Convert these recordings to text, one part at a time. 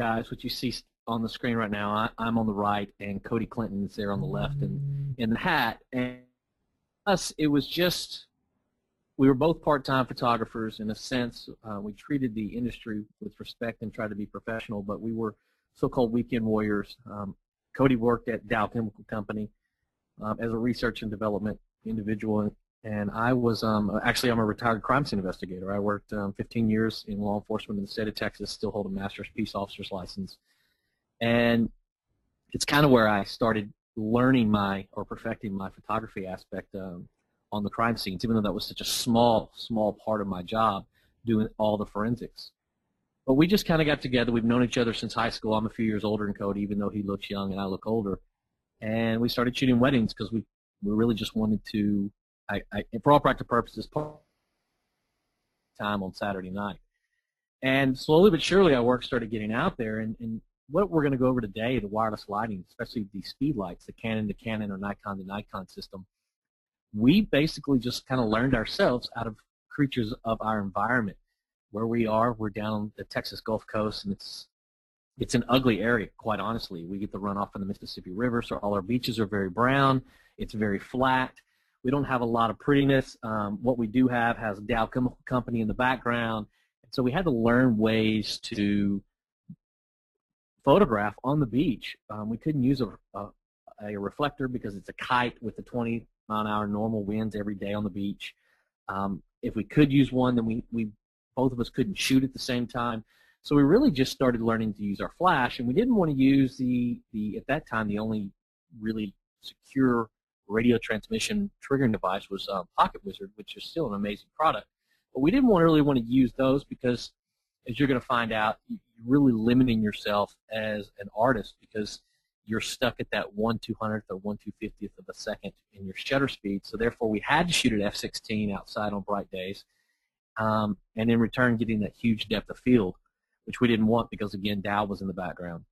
guys, what you see on the screen right now, I'm on the right, and Cody Clinton is there on the left, and in the hat. And us, it was just, we were both part-time photographers in a sense. We treated the industry with respect and tried to be professional, but we were so-called weekend warriors. Cody worked at Dow Chemical Company as a research and development individual, and I was actually, I'm a retired crime scene investigator. I worked 15 years in law enforcement in the state of Texas, still hold a master's peace officer's license, and it's kind of where I started learning or perfecting my photography aspect on the crime scenes, even though that was such a small part of my job, doing all the forensics. But we just kind of got together. We've known each other since high school. I'm a few years older than Cody, even though he looks young and I look older. And we started shooting weddings because we really just wanted to, for all practical purposes, time on Saturday night. And slowly but surely our work started getting out there. And what we're going to go over today, the wireless lighting, especially the speed lights, the Canon to Canon or Nikon to Nikon system, we basically just kind of learned ourselves out of creatures of our environment. Where we are, we're down the Texas Gulf Coast, and it's an ugly area, quite honestly. We get the runoff from the Mississippi River, so all our beaches are very brown. It's very flat. We don't have a lot of prettiness. What we do have has Dow Chemical Company in the background. And so we had to learn ways to photograph on the beach. We couldn't use a reflector because it's a kite with the 20-mile-an-hour normal winds every day on the beach. If we could use one, then we both of us couldn't shoot at the same time. So we really just started learning to use our flash, and we didn't want to use at that time, the only really secure radio transmission triggering device was Pocket Wizard, which is still an amazing product. But we didn't really want to use those because, as you're going to find out, you're really limiting yourself as an artist because you're stuck at that 1/200th or 1/250th of a second in your shutter speed. So therefore, we had to shoot at f/16 outside on bright days. And in return getting that huge depth of field, which we didn't want because, again, Dow was in the background.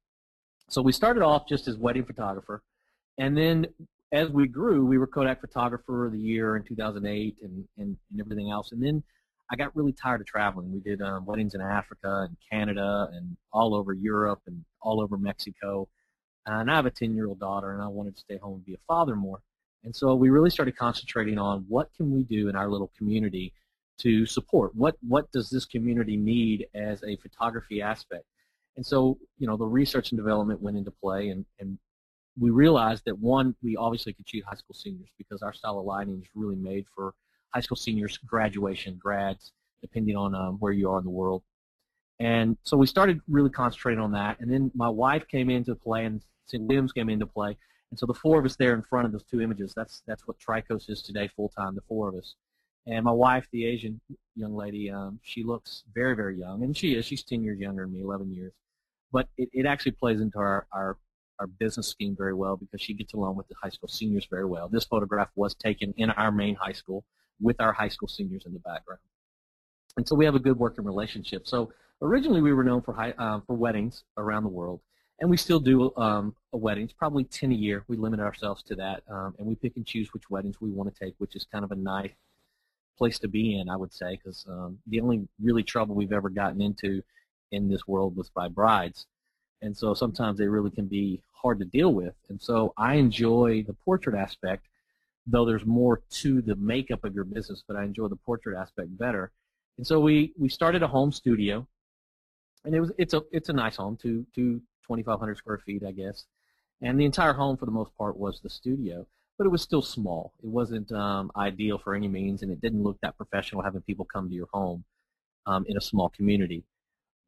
So we started off just as wedding photographer, and then as we grew, we were Kodak Photographer of the Year in 2008 and everything else. And then I got really tired of traveling. We did weddings in Africa and Canada and all over Europe and all over Mexico. And I have a 10-year-old daughter, and I wanted to stay home and be a father more. And so we really started concentrating on what can we do in our little community to support. What does this community need as a photography aspect? And so, you know, the research and development went into play, and we realized that, one, we obviously could shoot high school seniors because our style of lighting is really made for high school seniors, graduation, grads, depending on where you are in the world. And so we started really concentrating on that. And then my wife came into play, and St. Williams came into play. And so the four of us there in front of those two images, that's what TriCoast is today full-time, the four of us. And my wife, the Asian young lady, she looks very, very young, and she's 10 years younger than me, 11 years. But it actually plays into our business scheme very well because she gets along with the high school seniors very well. This photograph was taken in our main high school with our high school seniors in the background. And so we have a good working relationship. So originally we were known for weddings around the world, and we still do weddings, probably 10 a year. We limit ourselves to that, and we pick and choose which weddings we want to take, which is kind of a nice place to be in, I would say, because the only really trouble we've ever gotten into in this world was by brides. And so sometimes they really can be hard to deal with. And so I enjoy the portrait aspect, though there's more to the makeup of your business, but I enjoy the portrait aspect better. And so we started a home studio, and it's a nice home, 2,500 square feet, I guess. And the entire home, for the most part, was the studio. But it was still small. It wasn't ideal for any means, and it didn't look that professional having people come to your home in a small community.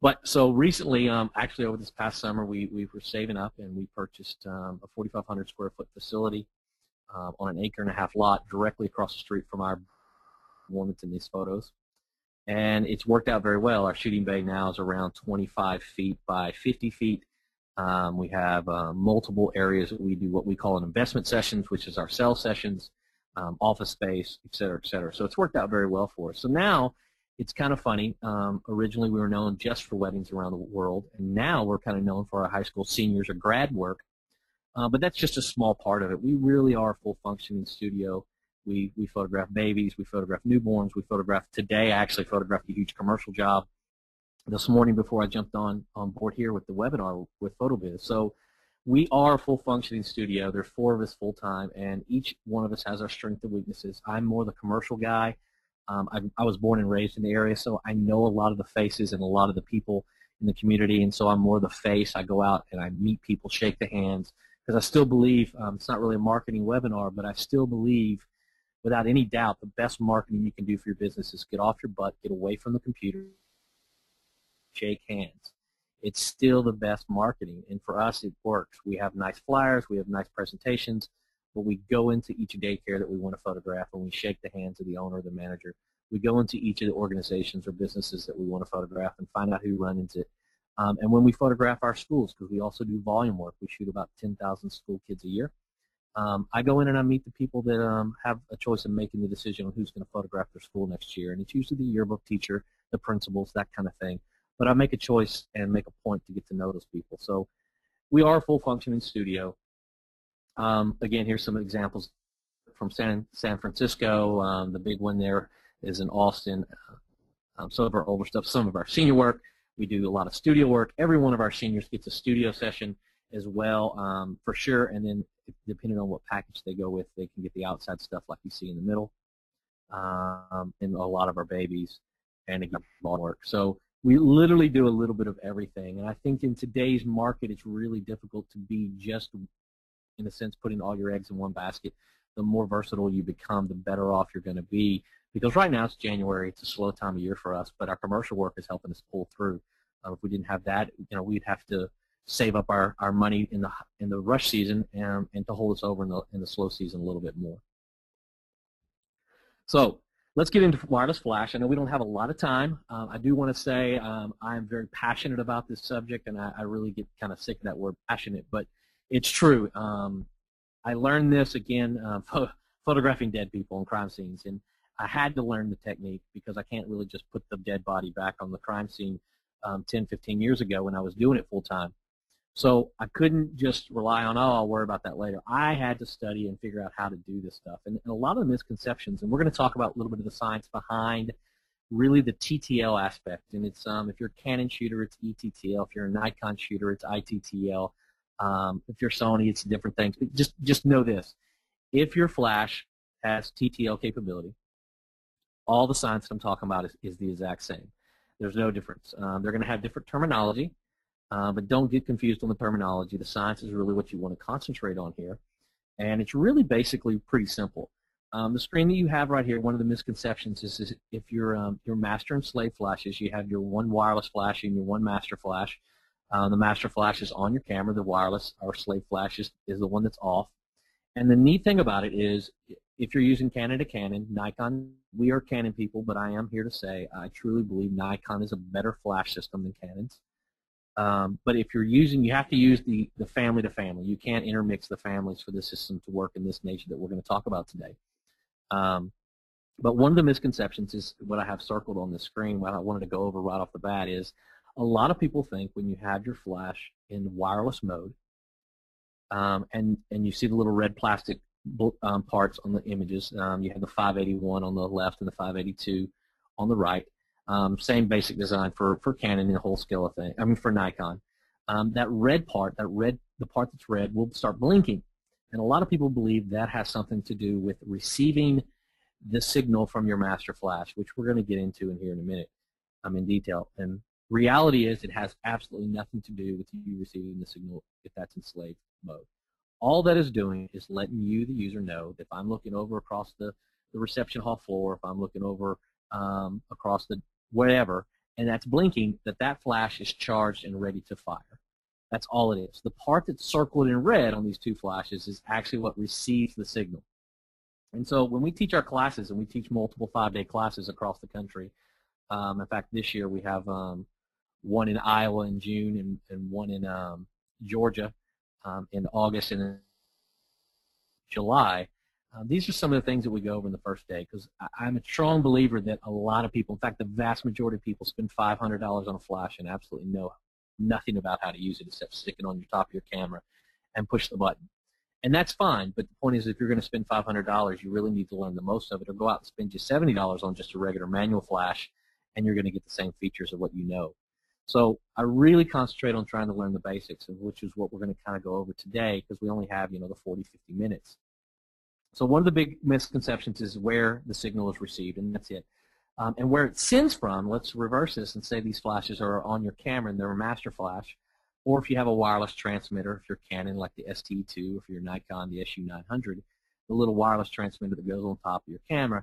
But so recently, actually over this past summer, we were saving up, and we purchased a 4,500 square foot facility on an 1.5 acre lot directly across the street from our one that's in these photos. And it's worked out very well. Our shooting bay now is around 25 feet by 50 feet. We have multiple areas that we do what we call an investment sessions, which is our sales sessions, office space, et cetera, et cetera. So it's worked out very well for us. So now it's kind of funny. Originally we were known just for weddings around the world, and now we're kind of known for our high school seniors or grad work. But that's just a small part of it. We really are a full functioning studio. We photograph babies, we photograph newborns, we photograph, today I actually photographed a huge commercial job this morning before I jumped on board here with the webinar with PhotoBiz. So we are a full functioning studio. There's 4 of us full time, and each one of us has our strengths and weaknesses. I'm more the commercial guy. I was born and raised in the area, so I know a lot of the faces and a lot of the people in the community, and so I'm more the face. I go out and I meet people, shake the hands, because I still believe, it's not really a marketing webinar, but I still believe, without any doubt, the best marketing you can do for your business is get off your butt, get away from the computer, shake hands. It's still the best marketing, and for us it works. We have nice flyers, we have nice presentations, but we go into each daycare that we want to photograph and we shake the hands of the owner or the manager. We go into each of the organizations or businesses that we want to photograph and find out who runs it. And when we photograph our schools, because we also do volume work, we shoot about 10,000 school kids a year. I go in and I meet the people that have a choice in making the decision on who's going to photograph their school next year, and it's usually the yearbook teacher, the principals, that kind of thing. But I make a choice and make a point to get to know those people. So we are a full functioning studio. Again, here's some examples from San Francisco. The big one there is in Austin. Some of our older stuff, some of our senior work. We do a lot of studio work. Every one of our seniors gets a studio session as well, for sure. And then depending on what package they go with, they can get the outside stuff like you see in the middle, and a lot of our babies, and again, ball work. So we literally do a little bit of everything. And I think in today's market, it's really difficult to be just, in a sense, putting all your eggs in one basket. The more versatile you become, the better off you're going to be. Because right now it's January, it's a slow time of year for us, but our commercial work is helping us pull through. If we didn't have that, we'd have to save up our money in the rush season and to hold us over in the slow season a little bit more. So let's get into wireless flash. I know we don't have a lot of time. I do want to say I'm very passionate about this subject, and I really get kind of sick of that word passionate, but it's true. I learned this, again, photographing dead people in crime scenes, and I had to learn the technique because I can't really just put the dead body back on the crime scene 10, 15 years ago when I was doing it full time. So I couldn't just rely on, oh, I'll worry about that later. I had to study and figure out how to do this stuff. And a lot of the misconceptions, and we're going to talk about a little bit of the science behind really the TTL aspect. And it's if you're a Canon shooter, it's ETTL. If you're a Nikon shooter, it's ITTL. If you're Sony, it's different things. But just know this. If your flash has TTL capability, all the science that I'm talking about is the exact same. There's no difference. They're going to have different terminology. But don't get confused on the terminology. The science is really what you want to concentrate on here. And it's really basically pretty simple. The screen that you have right here, one of the misconceptions is if your master and slave flashes, you have your one wireless flash and your one master flash. The master flash is on your camera. The wireless or slave flash is the one that's off. And the neat thing about it is if you're using Canon to Canon, Nikon, we are Canon people, but I am here to say I truly believe Nikon is a better flash system than Canon's. But if you're using, you have to use the family to family. You can't intermix the families for the system to work in this nature that we're going to talk about today. But one of the misconceptions is what I have circled on the screen, what I wanted to go over right off the bat is a lot of people think when you have your flash in wireless mode, and you see the little red plastic parts on the images, you have the 581 on the left and the 582 on the right. Same basic design for Canon and the whole scale of thing. I mean for Nikon. That red part, the part that's red, will start blinking, and a lot of people believe that has something to do with receiving the signal from your master flash, which we're going to get into in here in a minute, in detail. And reality is, it has absolutely nothing to do with you receiving the signal if that's in slave mode. All that is doing is letting you, the user, know that if I'm looking over across the reception hall floor, if I'm looking over across the whatever, and that's blinking, that flash is charged and ready to fire. That's all it is. The part that's circled in red on these two flashes is actually what receives the signal. And so when we teach our classes, and we teach multiple 5-day classes across the country, in fact, this year we have one in Iowa in June and one in Georgia in August and in July. These are some of the things that we go over in the first day, because I'm a strong believer that a lot of people, in fact, the vast majority of people spend $500 on a flash and absolutely know nothing about how to use it except stick it on your top of your camera and push the button. And that's fine, but the point is if you're going to spend $500, you really need to learn the most of it, or go out and spend you $70 on just a regular manual flash, and you're going to get the same features of what you know. So I really concentrate on trying to learn the basics, which is what we're going to kind of go over today because we only have, the 40, 50 minutes. So one of the big misconceptions is where the signal is received, and that's it. And where it sends from, let's reverse this and say these flashes are on your camera and they're a master flash, or if you have a wireless transmitter, if you're Canon like the ST2, if you're Nikon, the SU900, the little wireless transmitter that goes on top of your camera,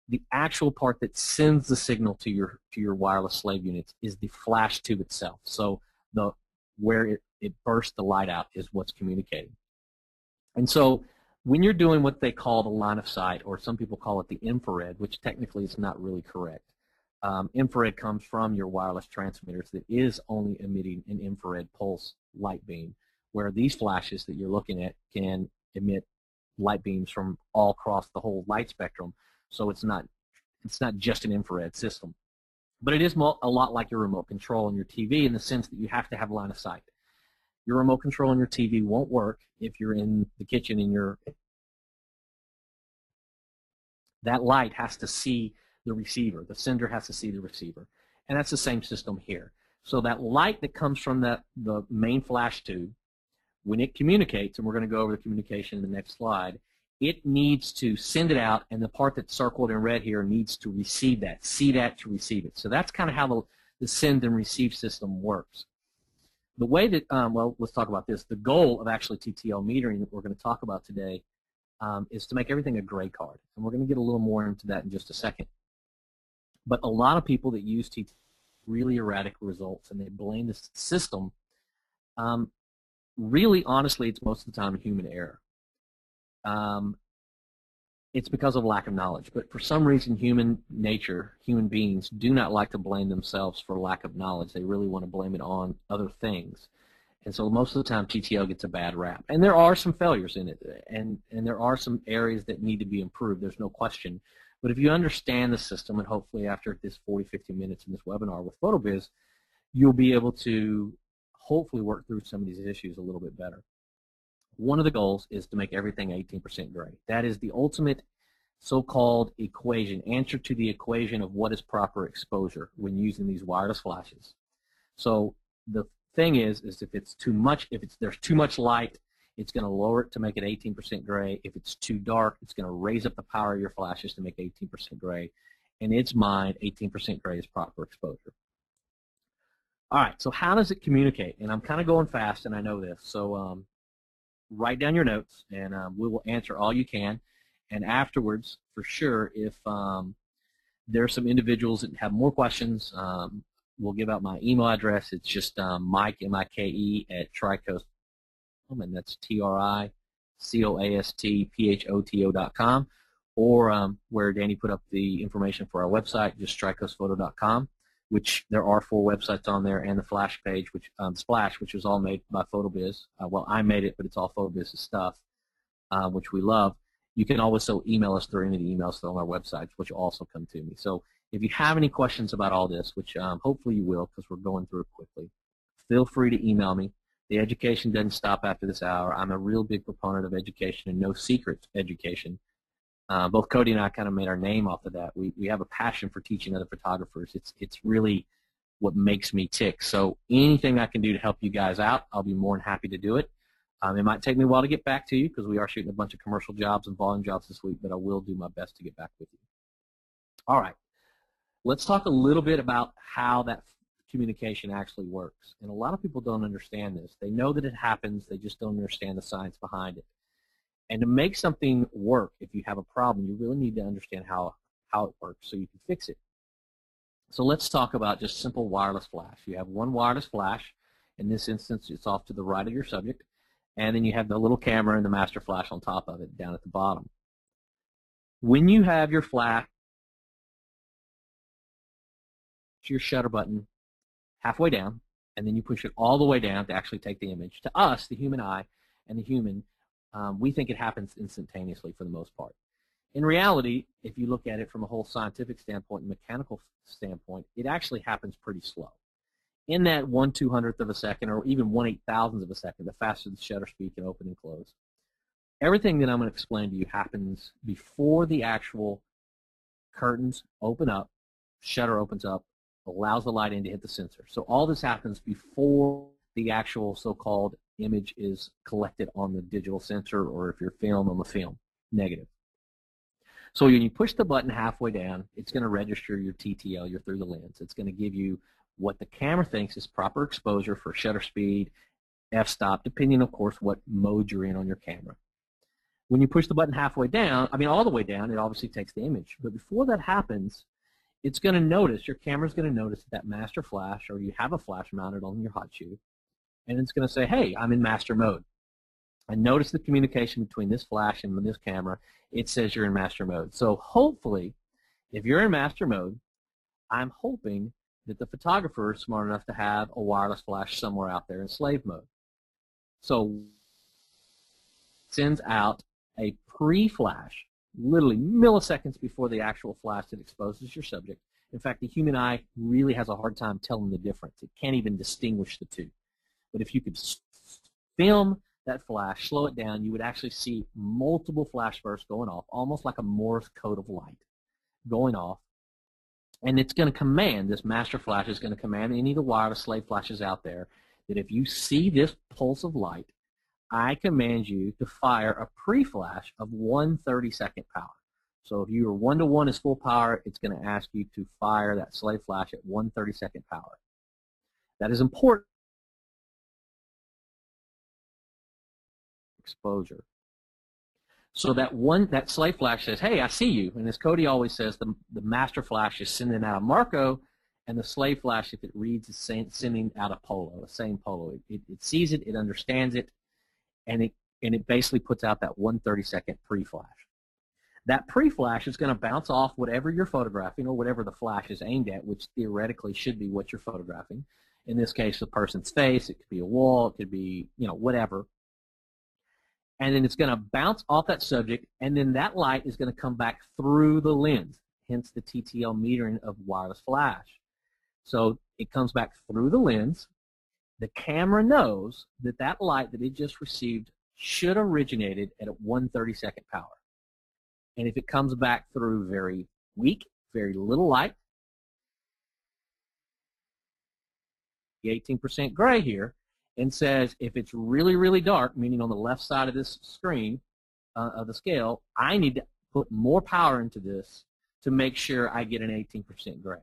the actual part that sends the signal to your wireless slave units is the flash tube itself. So where it bursts the light out is what's communicating. And so when you're doing what they call the line of sight, or some people call it the infrared, which technically is not really correct. Infrared comes from your wireless transmitters that is only emitting an infrared pulse light beam, where these flashes that you're looking at can emit light beams from all across the whole light spectrum. So it's not just an infrared system. But it is a lot like your remote control on your TV in the sense that you have to have line of sight. Your remote control on your TV won't work if you're in the kitchen and that light has to see the receiver. The sender has to see the receiver. And that's the same system here. So that light that comes from the main flash tube, when it communicates, and we're going to go over the communication in the next slide, it needs to send it out, and the part that's circled in red here needs to receive that, see that to receive it. So that's kind of how the send and receive system works. The way that, well, let's talk about this. The goal of actually TTL metering that we're going to talk about today is to make everything a gray card. And we're going to get a little more into that in just a second. But a lot of people that use TTL really erratic results, and they blame the system. Really, honestly, it's most of the time a human error. It's because of lack of knowledge. But for some reason, human beings do not like to blame themselves for lack of knowledge. They really want to blame it on other things. And so most of the time, TTL gets a bad rap. And there are some failures in it, and there are some areas that need to be improved. There's no question. But if you understand the system, and hopefully after this 40, 50 minutes in this webinar with PhotoBiz, you'll be able to hopefully work through some of these issues a little bit better. One of the goals is to make everything 18% gray. That is the ultimate so-called equation, answer to the equation of what is proper exposure when using these wireless flashes. So the thing is if it's too much, there's too much light, it's going to lower it to make it 18% gray. If it's too dark, it's going to raise up the power of your flashes to make 18% gray. In its mind, 18% gray is proper exposure. All right, so how does it communicate? And I'm kind of going fast, and I know this. So write down your notes, and we will answer all you can. And afterwards, for sure, if there are some individuals that have more questions, we'll give out my email address. It's just Mike, M-I-K-E, at TriCoast, and that's TRICOASTPHOTO.com, or where Danny put up the information for our website, just TriCoastPhoto.com, which there are 4 websites on there, and the Flash page, which Splash, which was all made by PhotoBiz. Well, I made it, but it's all PhotoBiz's stuff, which we love. You can also email us through any of the emails that are on our websites, which will also come to me. So if you have any questions about all this, which hopefully you will because we're going through it quickly, feel free to email me. The education doesn't stop after this hour. I'm a real big proponent of education and no secrets education. Both Cody and I kind of made our name off of that. We have a passion for teaching other photographers. It's really what makes me tick. So anything I can do to help you guys out, I'll be more than happy to do it. It might take me a while to get back to you because we are shooting a bunch of commercial jobs and volume jobs this week, but I will do my best to get back with you. All right. Let's talk a little bit about how that communication actually works. And a lot of people don't understand this. They know that it happens. They just don't understand the science behind it. And to make something work, if you have a problem, you really need to understand how it works so you can fix it. So let's talk about just simple wireless flash. You have one wireless flash. In this instance, it's off to the right of your subject. And then you have the little camera and the master flash on top of it down at the bottom. When you have your flash, your shutter button halfway down, and then you push it all the way down to actually take the image. To us, the human eye and the human, we think it happens instantaneously for the most part. In reality, if you look at it from a whole scientific standpoint and mechanical standpoint, it actually happens pretty slow. In that 1/200th of a second, or even 1/8000th of a second, the faster the shutter speed can open and close. Everything that I'm going to explain to you happens before the actual curtains open up, shutter opens up, allows the light in to hit the sensor. So all this happens before the actual so-called image is collected on the digital sensor, or if you're film, on the film negative. So when you push the button halfway down, it's going to register your TTL, your through the lens. It's going to give you what the camera thinks is proper exposure for shutter speed, f-stop, depending, of course, what mode you're in on your camera. When you push the button halfway down, I mean all the way down, it obviously takes the image. But before that happens, it's going to notice, your camera's going to notice that master flash, or you have a flash mounted on your hot shoe, and it's going to say, hey, I'm in master mode. And notice the communication between this flash and this camera. It says you're in master mode. So hopefully, if you're in master mode, I'm hoping that the photographer is smart enough to have a wireless flash somewhere out there in slave mode. So sends out a pre-flash, literally milliseconds before the actual flash that exposes your subject. In fact, the human eye really has a hard time telling the difference. It can't even distinguish the two. But if you could film that flash, slow it down, you would actually see multiple flash bursts going off, almost like a Morse code of light going off. And it's going to command, this master flash is going to command any of the wireless slave flashes out there, that if you see this pulse of light, I command you to fire a pre-flash of 1/32nd power. So if your 1-to-1 is full power, it's going to ask you to fire that slave flash at 1/32nd power. That is important. Exposure. So that slave flash says, hey, I see you. And as Cody always says, the master flash is sending out a Marco, and the slave flash, if it reads, is sending out a Polo, a same Polo. It sees it, it understands it, and it basically puts out that 1/32nd pre-flash. That pre-flash is going to bounce off whatever you're photographing, or whatever the flash is aimed at, which theoretically should be what you're photographing. In this case, a person's face, it could be a wall, it could be, whatever. And then it's going to bounce off that subject, and then that light is going to come back through the lens, hence the TTL metering of wireless flash. So it comes back through the lens. The camera knows that that light that it just received should have originated at 1/32nd power. And if it comes back through very weak, very little light, the 18% gray here, and says if it's really, really dark, meaning on the left side of this screen of the scale, I need to put more power into this to make sure I get an 18% gray.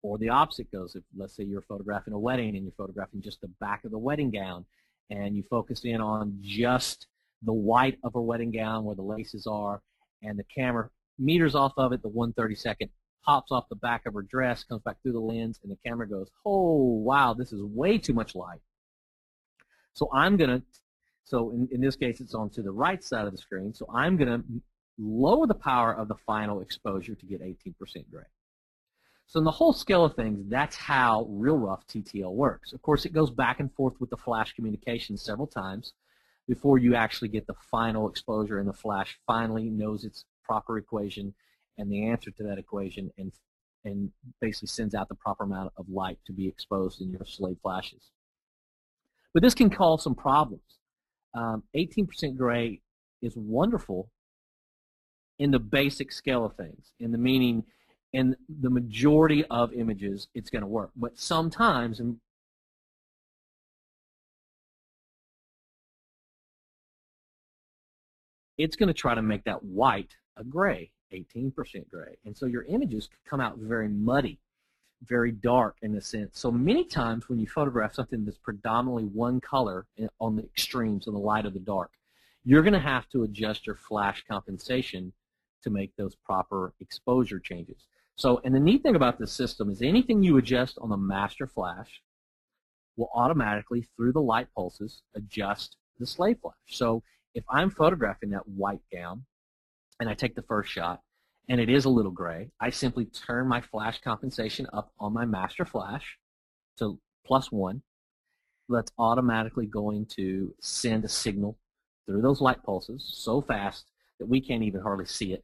Or the opposite goes. If, let's say, you're photographing a wedding and you're photographing just the back of the wedding gown, and you focus in on just the white of her wedding gown where the laces are, and the camera meters off of it, the 1/32nd pops off the back of her dress, comes back through the lens, and the camera goes, oh, wow, this is way too much light. So in this case, it's on to the right side of the screen, so I'm going to lower the power of the final exposure to get 18% gray. So in the whole scale of things, that's how real rough TTL works. Of course, it goes back and forth with the flash communication several times before you actually get the final exposure, and the flash finally knows its proper equation and the answer to that equation, and basically sends out the proper amount of light to be exposed in your slave flashes. But this can cause some problems. 18% gray is wonderful in the basic scale of things, in the meaning, in the majority of images, it's going to work. But sometimes, it's going to try to make that white a gray, 18% gray. And so your images come out very muddy, very dark in a sense. So many times when you photograph something that's predominantly one color on the extremes, on the light or the dark, you're going to have to adjust your flash compensation to make those proper exposure changes. So, and the neat thing about this system is anything you adjust on the master flash will automatically, through the light pulses, adjust the slave flash. So if I'm photographing that white gown and I take the first shot and it is a little gray, I simply turn my flash compensation up on my master flash to +1. That's automatically going to send a signal through those light pulses so fast that we can't even hardly see it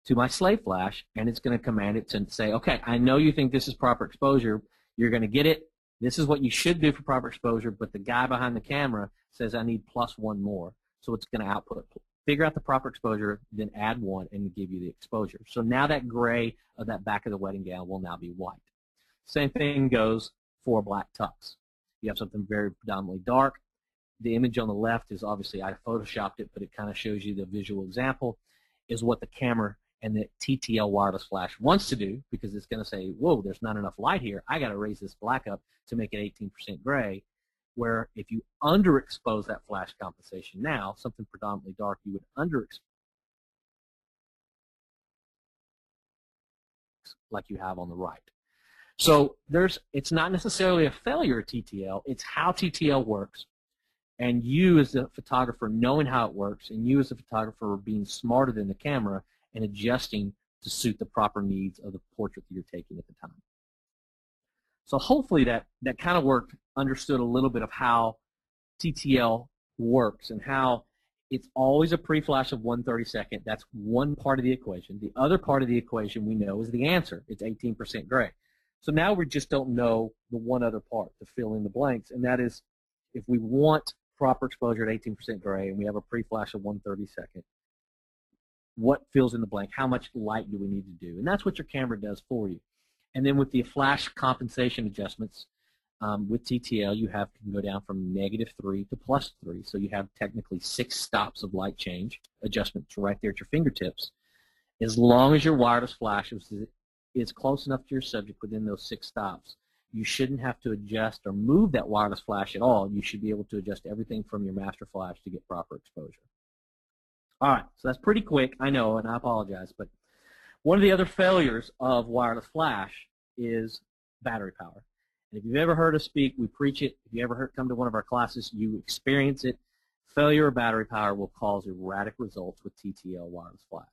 to my slave flash, and it's going to command it to say, okay, I know you think this is proper exposure. You're going to get it. This is what you should do for proper exposure, but the guy behind the camera says I need +1 more. So it's going to output, figure out the proper exposure, then add 1 and give you the exposure. So now that gray of that back of the wedding gown will now be white. Same thing goes for black tux. You have something very predominantly dark. The image on the left is obviously, I photoshopped it, but it kind of shows you the visual example, is what the camera and the TTL wireless flash wants to do, because it's going to say, whoa, there's not enough light here. I got to raise this black up to make it 18% gray, where if you underexpose that flash compensation now, something predominantly dark, you would underexpose like you have on the right. So it's not necessarily a failure of TTL, it's how TTL works, and you as the photographer knowing how it works, and you as the photographer being smarter than the camera and adjusting to suit the proper needs of the portrait that you're taking at the time. So hopefully that kind of worked, understood a little bit of how TTL works and how it's always a pre-flash of 1/32. That's one part of the equation. The other part of the equation we know is the answer. It's 18% gray. So now we just don't know the one other part to fill in the blanks, and that is if we want proper exposure at 18% gray and we have a pre-flash of 1/32, what fills in the blank? How much light do we need to do? And that's what your camera does for you. And then with the flash compensation adjustments, with TTL, you can go down from -3 to +3. So you have technically 6 stops of light change adjustments right there at your fingertips. As long as your wireless flash is close enough to your subject within those 6 stops, you shouldn't have to adjust or move that wireless flash at all. You should be able to adjust everything from your master flash to get proper exposure. All right, so that's pretty quick, I know, and I apologize, but one of the other failures of wireless flash is battery power. And if you've ever heard us speak, we preach it. If you ever come to one of our classes, you experience it. Failure of battery power will cause erratic results with TTL wireless flash.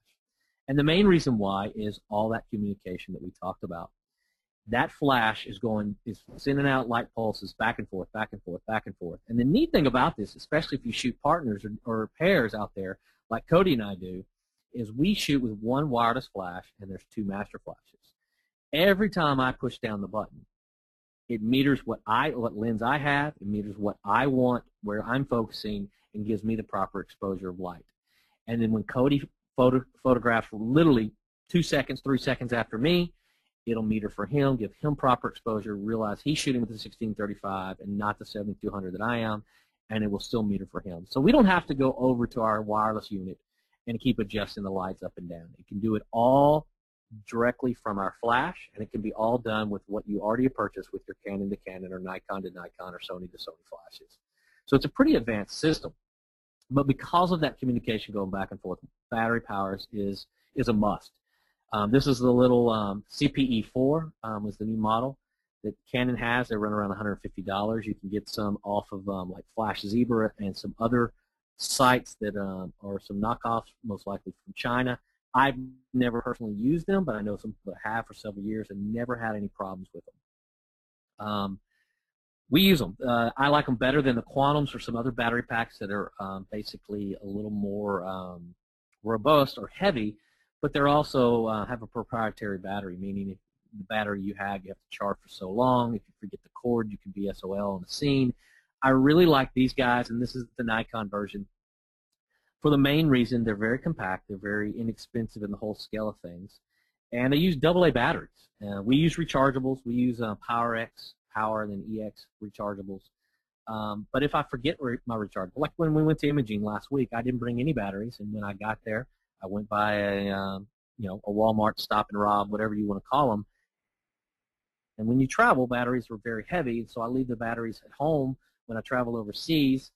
And the main reason why is all that communication that we talked about. That flash is sending out light pulses back and forth, back and forth, back and forth. And the neat thing about this, especially if you shoot partners or pairs out there, like Cody and I do, is we shoot with one wireless flash and there's 2 master flashes. Every time I push down the button, it meters what lens I have, it meters what I want, where I'm focusing, and gives me the proper exposure of light. And then when Cody photographs literally 2 seconds, 3 seconds after me, it'll meter for him, give him proper exposure, realize he's shooting with the 1635 and not the 7200 that I am, and it will still meter for him. So we don't have to go over to our wireless unit and keep adjusting the lights up and down. It can do it all directly from our flash, and it can be all done with what you already purchased with your Canon to Canon or Nikon to Nikon or Sony to Sony flashes. So it's a pretty advanced system. But because of that communication going back and forth, battery power is a must. This is the little CPE4 is the new model that Canon has. They run around $150. You can get some off of like Flash Zebra and some other sites that are some knockoffs, most likely from China. I've never personally used them, but I know some people that have for several years and never had any problems with them. We use them. I like them better than the Quantums or some other battery packs that are basically a little more robust or heavy, but they're also have a proprietary battery, meaning if the battery you have to charge for so long. If you forget the cord, you can be SOL on the scene. I really like these guys, and this is the Nikon version. For the main reason, they're very compact, they're very inexpensive in the whole scale of things, and they use AA batteries. We use rechargeables. We use PowerX, Power, and then EX rechargeables. But if I forget my rechargeable, like when we went to imaging last week, I didn't bring any batteries, and when I got there, I went by a Walmart, Stop and Rob, whatever you want to call them. And when you travel, batteries are very heavy, so I leave the batteries at home when I travel overseas,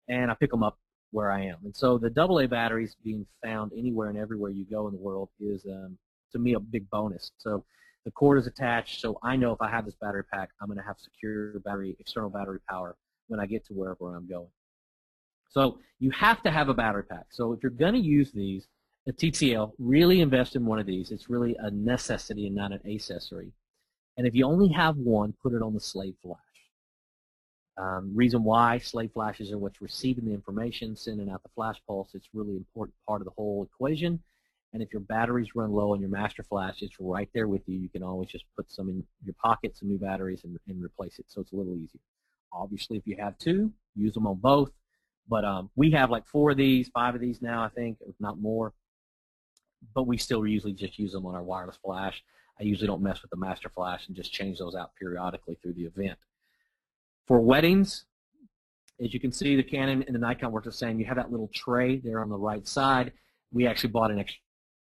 and I pick them up where I am. And so the AA batteries being found anywhere and everywhere you go in the world is, to me, a big bonus. So the cord is attached, so I know if I have this battery pack, I'm going to have secure battery, external battery power when I get to wherever I'm going. So you have to have a battery pack. So if you're going to use these, a TTL, really invest in one of these. It's really a necessity and not an accessory. And if you only have one, put it on the slave flash. Reason why slave flashes are what's receiving the information, sending out the flash pulse. It's really important part of the whole equation. And if your batteries run low on your master flash, it's right there with you. You can always just put some in your pocket, some new batteries, and replace it. So it's a little easier. Obviously, if you have 2, use them on both. But we have like 4 of these, 5 of these now, I think, if not more. But we still usually just use them on our wireless flash. I usually don't mess with the master flash and just change those out periodically through the event. For weddings, as you can see, the Canon and the Nikon work the same. You have that little tray there on the right side. We actually bought an extra.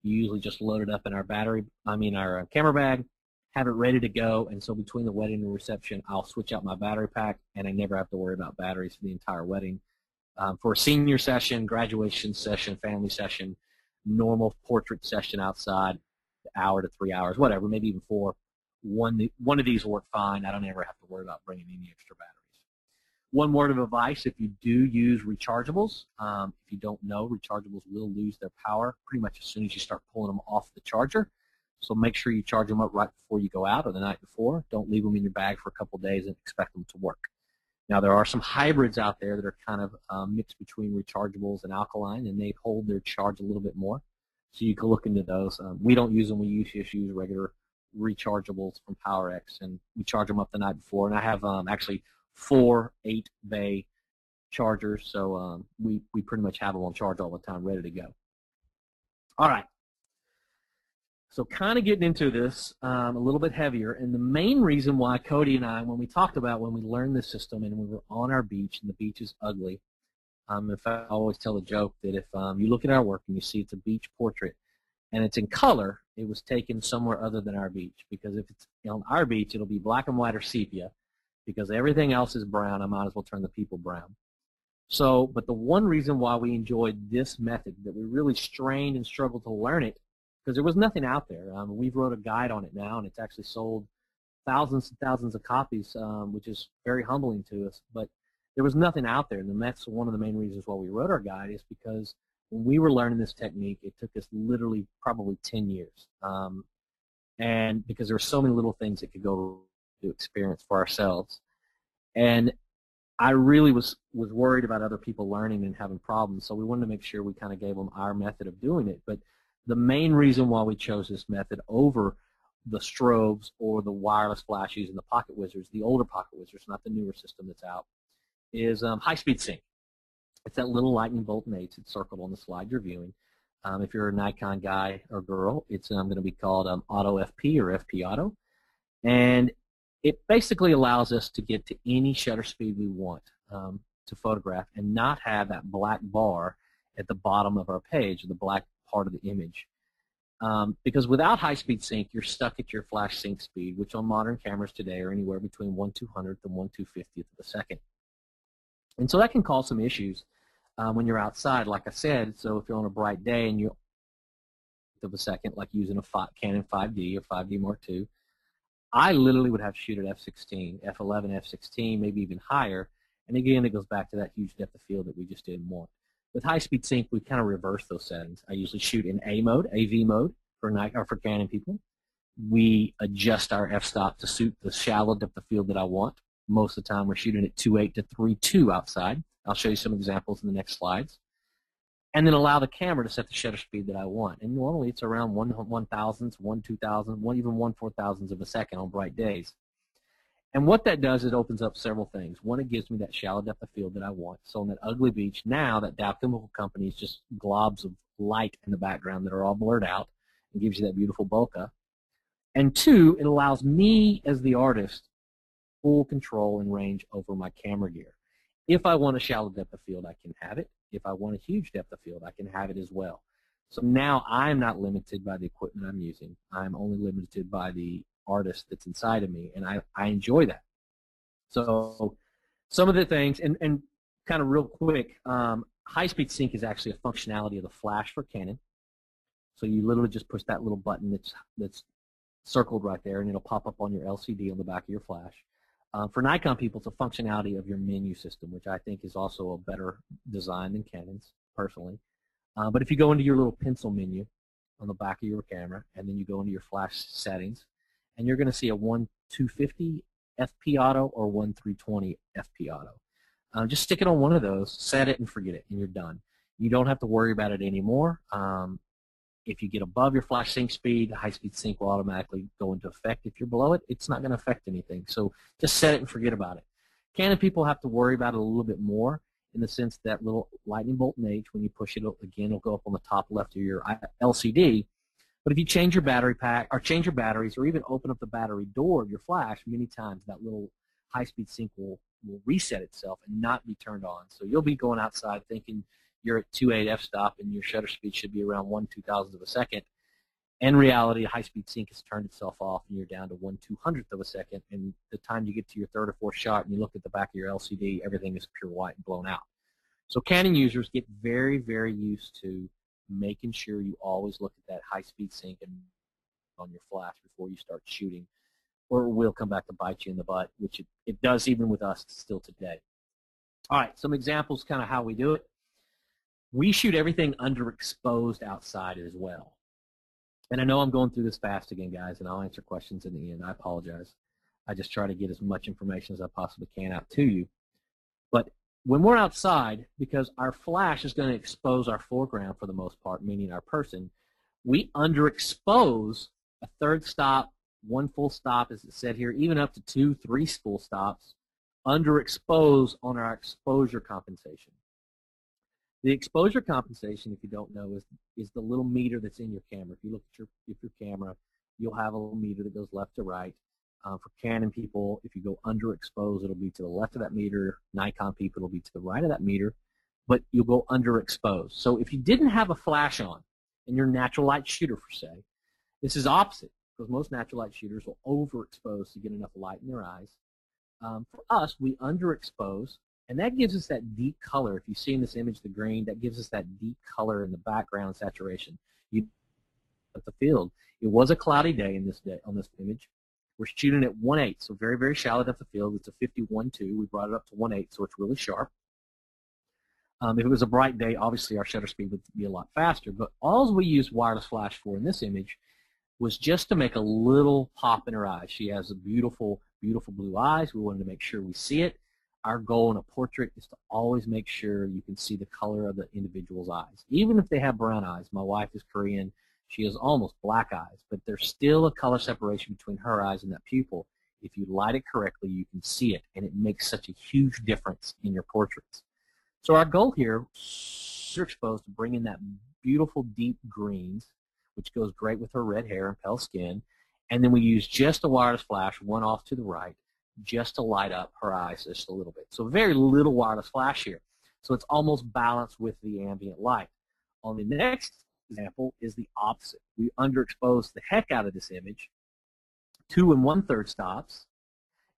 You usually just load it up in our our camera bag, have it ready to go, and so between the wedding and reception, I'll switch out my battery pack, and I never have to worry about batteries for the entire wedding. For a senior session, graduation session, family session, normal portrait session outside, hour to 3 hours, whatever, maybe even 4, one of these will work fine. I don't ever have to worry about bringing any extra batteries. One word of advice, if you do use rechargeables, if you don't know, rechargeables will lose their power pretty much as soon as you start pulling them off the charger. So make sure you charge them up right before you go out or the night before. Don't leave them in your bag for a couple of days and expect them to work. Now, there are some hybrids out there that are kind of mixed between rechargeables and alkaline, and they hold their charge a little bit more. So you can look into those. We don't use them. We just use regular rechargeables from PowerX, and we charge them up the night before. And I have actually 4 8-bay chargers, so we pretty much have them on charge all the time, ready to go. All right. So kind of getting into this a little bit heavier, and the main reason why Cody and I, when we learned this system and we were on our beach, and the beach is ugly, in fact, I always tell the joke that if you look at our work and you see it's a beach portrait and it's in color, it was taken somewhere other than our beach, because if it's on our beach, it'll be black and white or sepia, because everything else is brown. I might as well turn the people brown. So, but the one reason why we enjoyed this method, that we really strained and struggled to learn it, because there was nothing out there. We've wrote a guide on it now, and it's actually sold thousands and thousands of copies, which is very humbling to us. But there was nothing out there, and that's one of the main reasons why we wrote our guide, is because when we were learning this technique, it took us literally probably 10 years. And because there were so many little things that could go to experience for ourselves. And I really was worried about other people learning and having problems, so we wanted to make sure we kind of gave them our method of doing it. But the main reason why we chose this method over the strobes or the wireless flash using the Pocket Wizards, the older Pocket Wizards, not the newer system that's out, is high-speed sync. It's that little lightning bolt and eights. It's circled on the slide you're viewing. If you're a Nikon guy or girl, it's going to be called Auto FP or FP Auto. And it basically allows us to get to any shutter speed we want to photograph and not have that black bar at the bottom of our page, the black part of the image. Because without high-speed sync, you're stuck at your flash sync speed, which on modern cameras today are anywhere between 1/200th and 1/250th of a second. And so that can cause some issues when you're outside, like I said. So if you're on a bright day and you're of a second, like using a Canon 5D or 5D Mark II, I literally would have to shoot at f/16, f/11, f/16, maybe even higher. And again, it goes back to that huge depth of field that we just didn't want. With high-speed sync, we kind of reverse those settings. I usually shoot in AV mode for Canon people. We adjust our f-stop to suit the shallow depth of field that I want. Most of the time, we're shooting at 2.8 to 3.2 outside. I'll show you some examples in the next slides. And then allow the camera to set the shutter speed that I want. And normally, it's around 1/1000th, 1/2000th, even 1/4000th of a second on bright days. And what that does, it opens up several things. One, it gives me that shallow depth of field that I want. So on that ugly beach, now that Dow Chemical Company is just globs of light in the background that are all blurred out and gives you that beautiful bokeh. And two, it allows me as the artist full control and range over my camera gear. If I want a shallow depth of field, I can have it. If I want a huge depth of field, I can have it as well. So now I'm not limited by the equipment I'm using. I'm only limited by the artist that's inside of me, and I enjoy that. So some of the things, and kind of real quick, high-speed sync is actually a functionality of the flash for Canon. So you literally just push that little button that's circled right there, and it'll pop up on your LCD on the back of your flash. For Nikon people, it's a functionality of your menu system, which I think is also a better design than Canon's, personally. But if you go into your little pencil menu on the back of your camera, and then you go into your flash settings, and you're going to see a 1/250 FP Auto or 1/320 FP Auto. Just stick it on one of those, set it, and forget it, and you're done. You don't have to worry about it anymore. If you get above your flash sync speed, the high-speed sync will automatically go into effect. If you're below it, it's not going to affect anything. So just set it and forget about it. Canon people have to worry about it a little bit more in the sense that little lightning bolt and H, when you push it, again, it'll go up on the top left of your LCD. But if you change your battery pack, or change your batteries, or even open up the battery door of your flash, many times that little high-speed sync will reset itself and not be turned on. So you'll be going outside thinking you're at 2.8 f-stop and your shutter speed should be around 1/2000th of a second. In reality, a high-speed sync has turned itself off and you're down to 1/200th of a second. And the time you get to your third or fourth shot and you look at the back of your LCD, everything is pure white and blown out. So Canon users get very, very used to making sure you always look at that high-speed sync and on your flash before you start shooting, or it will come back to bite you in the butt, which it does even with us still today. All right, some examples kind of how we do it. We shoot everything underexposed outside as well. And I know I'm going through this fast again, guys, and I'll answer questions in the end. I apologize. I just try to get as much information as I possibly can out to you. But when we're outside, because our flash is going to expose our foreground for the most part, meaning our person, we underexpose a third stop, one full stop, as it said here, even up to 2, 3 full stops, underexpose on our exposure compensation. The exposure compensation, if you don't know, is the little meter that's in your camera. If you look at your camera, you'll have a little meter that goes left to right. For Canon people, if you go underexposed, it'll be to the left of that meter. Nikon people, it'll be to the right of that meter, but you'll go underexposed. So if you didn't have a flash on, and you're a natural light shooter, for say, this is opposite, because most natural light shooters will overexpose to get enough light in their eyes. For us, we underexpose, and that gives us that deep color. If you see in this image the green, that gives us that deep color in the background saturation. You at the field. It was a cloudy day on this image. We're shooting at 1/8, so very, very shallow depth of field. It's a 51.2. We brought it up to 1/8, so it's really sharp. If it was a bright day, obviously our shutter speed would be a lot faster, but all we used wireless flash for in this image was just to make a little pop in her eyes. She has a beautiful, beautiful blue eyes. We wanted to make sure we see it. Our goal in a portrait is to always make sure you can see the color of the individual's eyes. Even if they have brown eyes, my wife is Korean, she has almost black eyes, but there's still a color separation between her eyes and that pupil. If you light it correctly, you can see it, and it makes such a huge difference in your portraits. So our goal here is exposed to bring in that beautiful deep greens, which goes great with her red hair and pale skin, and then we use just a wireless flash, one off to the right, just to light up her eyes just a little bit. So very little wireless flash here. So it's almost balanced with the ambient light. On the next example is the opposite. We underexposed the heck out of this image, 2 1/3 stops,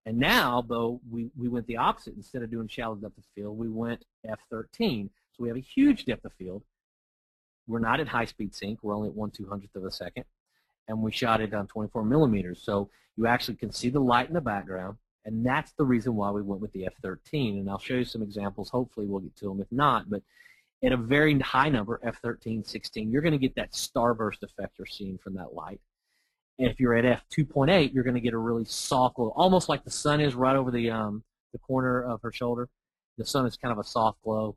and now, though, we went the opposite. Instead of doing shallow depth of field, we went f13. So we have a huge depth of field. We're not at high-speed sync. We're only at 1/200th of a second, and we shot it on 24 millimeters. So you actually can see the light in the background, and that's the reason why we went with the f13. And I'll show you some examples. Hopefully we'll get to them. If not, but at a very high number, f13, 16, you're going to get that starburst effect you're seeing from that light. And if you're at f2.8, you're going to get a really soft glow, almost like the sun is right over the corner of her shoulder. The sun is kind of a soft glow.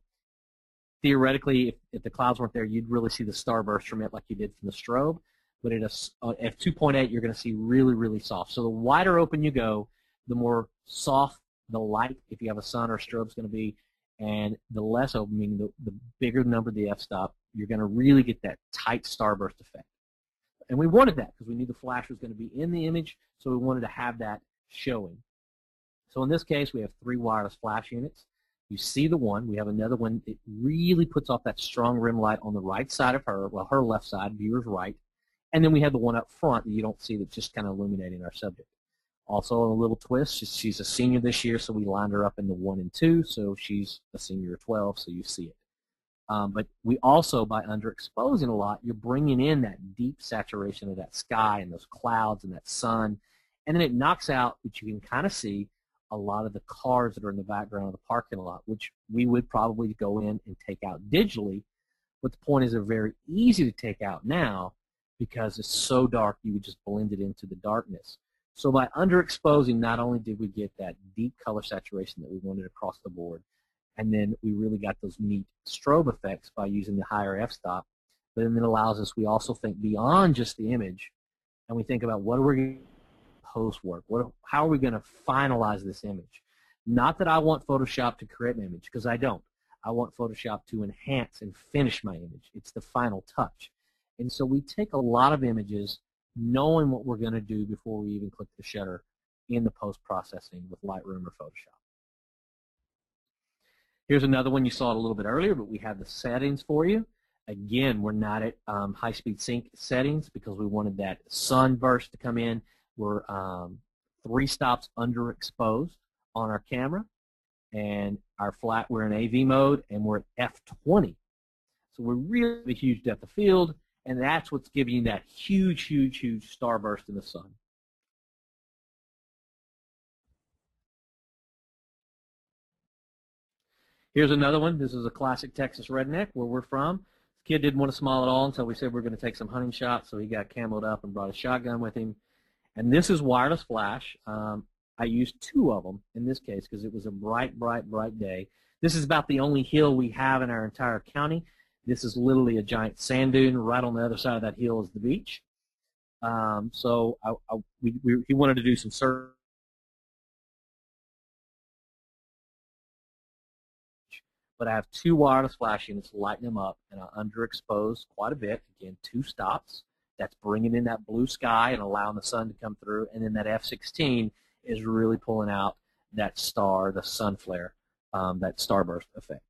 Theoretically, if the clouds weren't there, you'd really see the starburst from it like you did from the strobe. But at f2.8, you're going to see really, really soft. So the wider open you go, the more soft the light, if you have a sun or strobe, is going to be, and the less open, meaning the bigger the number the f-stop, you're going to really get that tight starburst effect. And we wanted that because we knew the flash was going to be in the image, so we wanted to have that showing. So in this case, we have 3 wireless flash units. You see the one. We have another one. It really puts off that strong rim light on the right side of her, well, her left side, viewer's right. And then we have the one up front that you don't see that's just kind of illuminating our subject. Also, a little twist, she's a senior this year, so we lined her up in the 1 and 2, so she's a senior of 12, so you see it. But we also, by underexposing a lot, you're bringing in that deep saturation of that sky and those clouds and that sun, and then it knocks out, which you can kind of see, a lot of the cars that are in the background of the parking lot, which we would probably go in and take out digitally. But the point is they're very easy to take out now because it's so dark you would just blend it into the darkness. So by underexposing, not only did we get that deep color saturation that we wanted across the board, and then we really got those neat strobe effects by using the higher f-stop, but then it allows us, we also think beyond just the image, and we think about what are we going to post-work, how are we going to finalize this image? Not that I want Photoshop to create an image, because I don't. I want Photoshop to enhance and finish my image. It's the final touch. And so we take a lot of images knowing what we're going to do before we even click the shutter in the post-processing with Lightroom or Photoshop. Here's another one. You saw it a little bit earlier, but we have the settings for you. Again, we're not at high-speed sync settings because we wanted that sunburst to come in. We're 3 stops underexposed on our camera, and our flat, we're in AV mode, and we're at f20. So we're really a huge depth of field, and that's what's giving you that huge, huge, huge starburst in the sun. Here's another one. This is a classic Texas redneck where we're from. This kid didn't want to smile at all until we said we were going to take some hunting shots, so he got camoed up and brought a shotgun with him. And this is wireless flash. I used 2 of them in this case because it was a bright, bright, bright day. This is about the only hill we have in our entire county. This is literally a giant sand dune. Right on the other side of that hill is the beach. So he wanted to do some surf. But I have 2 wireless flash units lighting them up, and I underexpose quite a bit. Again, 2 stops. That's bringing in that blue sky and allowing the sun to come through. And then that f16 is really pulling out that star, the sun flare, that starburst effect.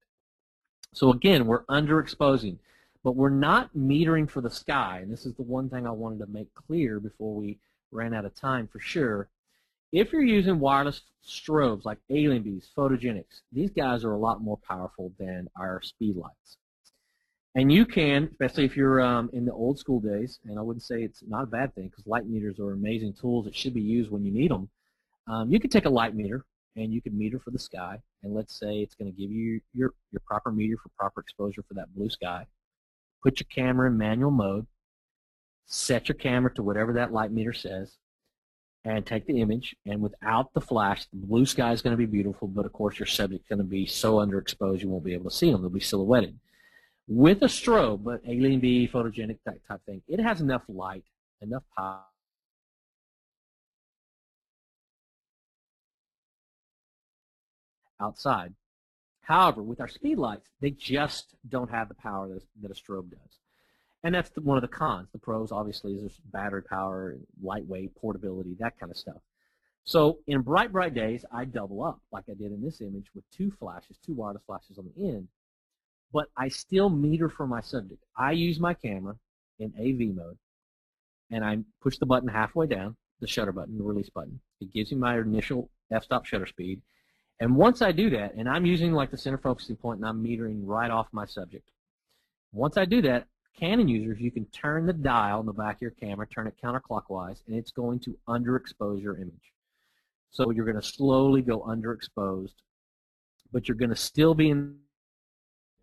So again, we're underexposing, but we're not metering for the sky. And this is the one thing I wanted to make clear before we ran out of time for sure. If you're using wireless strobes like Alien Bees, Photogenics, these guys are a lot more powerful than our Speedlights. And you can, especially if you're in the old school days, and I wouldn't say it's not a bad thing because light meters are amazing tools that should be used when you need them. You could take a light meter and you could meter for the sky, and let's say it's going to give you your proper meter for proper exposure for that blue sky. Put your camera in manual mode, set your camera to whatever that light meter says, and take the image, and without the flash, the blue sky is going to be beautiful, but of course your subject's going to be so underexposed you won't be able to see them. They'll be silhouetted. With a strobe, but Alien Bee, photogenic type thing, it has enough light, enough power outside. However, with our Speedlights, they just don't have the power that a strobe does. And that's one of the cons. The pros, obviously, is there's battery power, lightweight, portability, that kind of stuff. So in bright, bright days, I double up, like I did in this image with 2 flashes, 2 wireless flashes on the end. But I still meter for my subject. I use my camera in AV mode, and I push the button halfway down, the shutter button, the release button. It gives me my initial f-stop shutter speed. And once I do that, and I'm using like the center focusing point, and I'm metering right off my subject. Once I do that, Canon users, you can turn the dial in the back of your camera, turn it counterclockwise, and it's going to underexpose your image. So you're going to slowly go underexposed, but you're going to still be in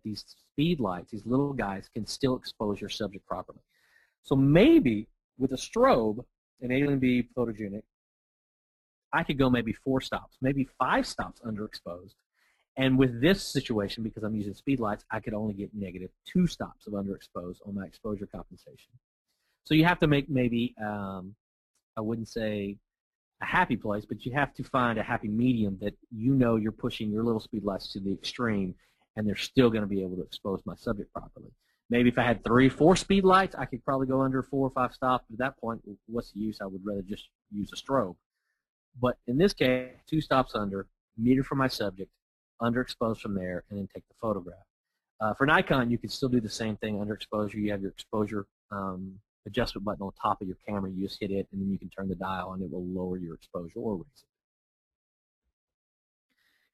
these speed lights. These little guys can still expose your subject properly. So maybe with a strobe, an Alien Bee photogenic, I could go maybe 4 stops, maybe 5 stops underexposed. And with this situation, because I'm using Speedlights, I could only get negative 2 stops of underexposed on my exposure compensation. So you have to make maybe, I wouldn't say a happy place, but you have to find a happy medium that you know you're pushing your little Speedlights to the extreme, and they're still going to be able to expose my subject properly. Maybe if I had 3 or 4 Speedlights, I could probably go under 4 or 5 stops. At that point, what's the use? I would rather just use a strobe. But in this case, 2 stops under, meter for my subject, underexposed from there, and then take the photograph. For Nikon, you can still do the same thing. Underexposure, you have your exposure adjustment button on top of your camera. You just hit it, and then you can turn the dial, and it will lower your exposure or raise it.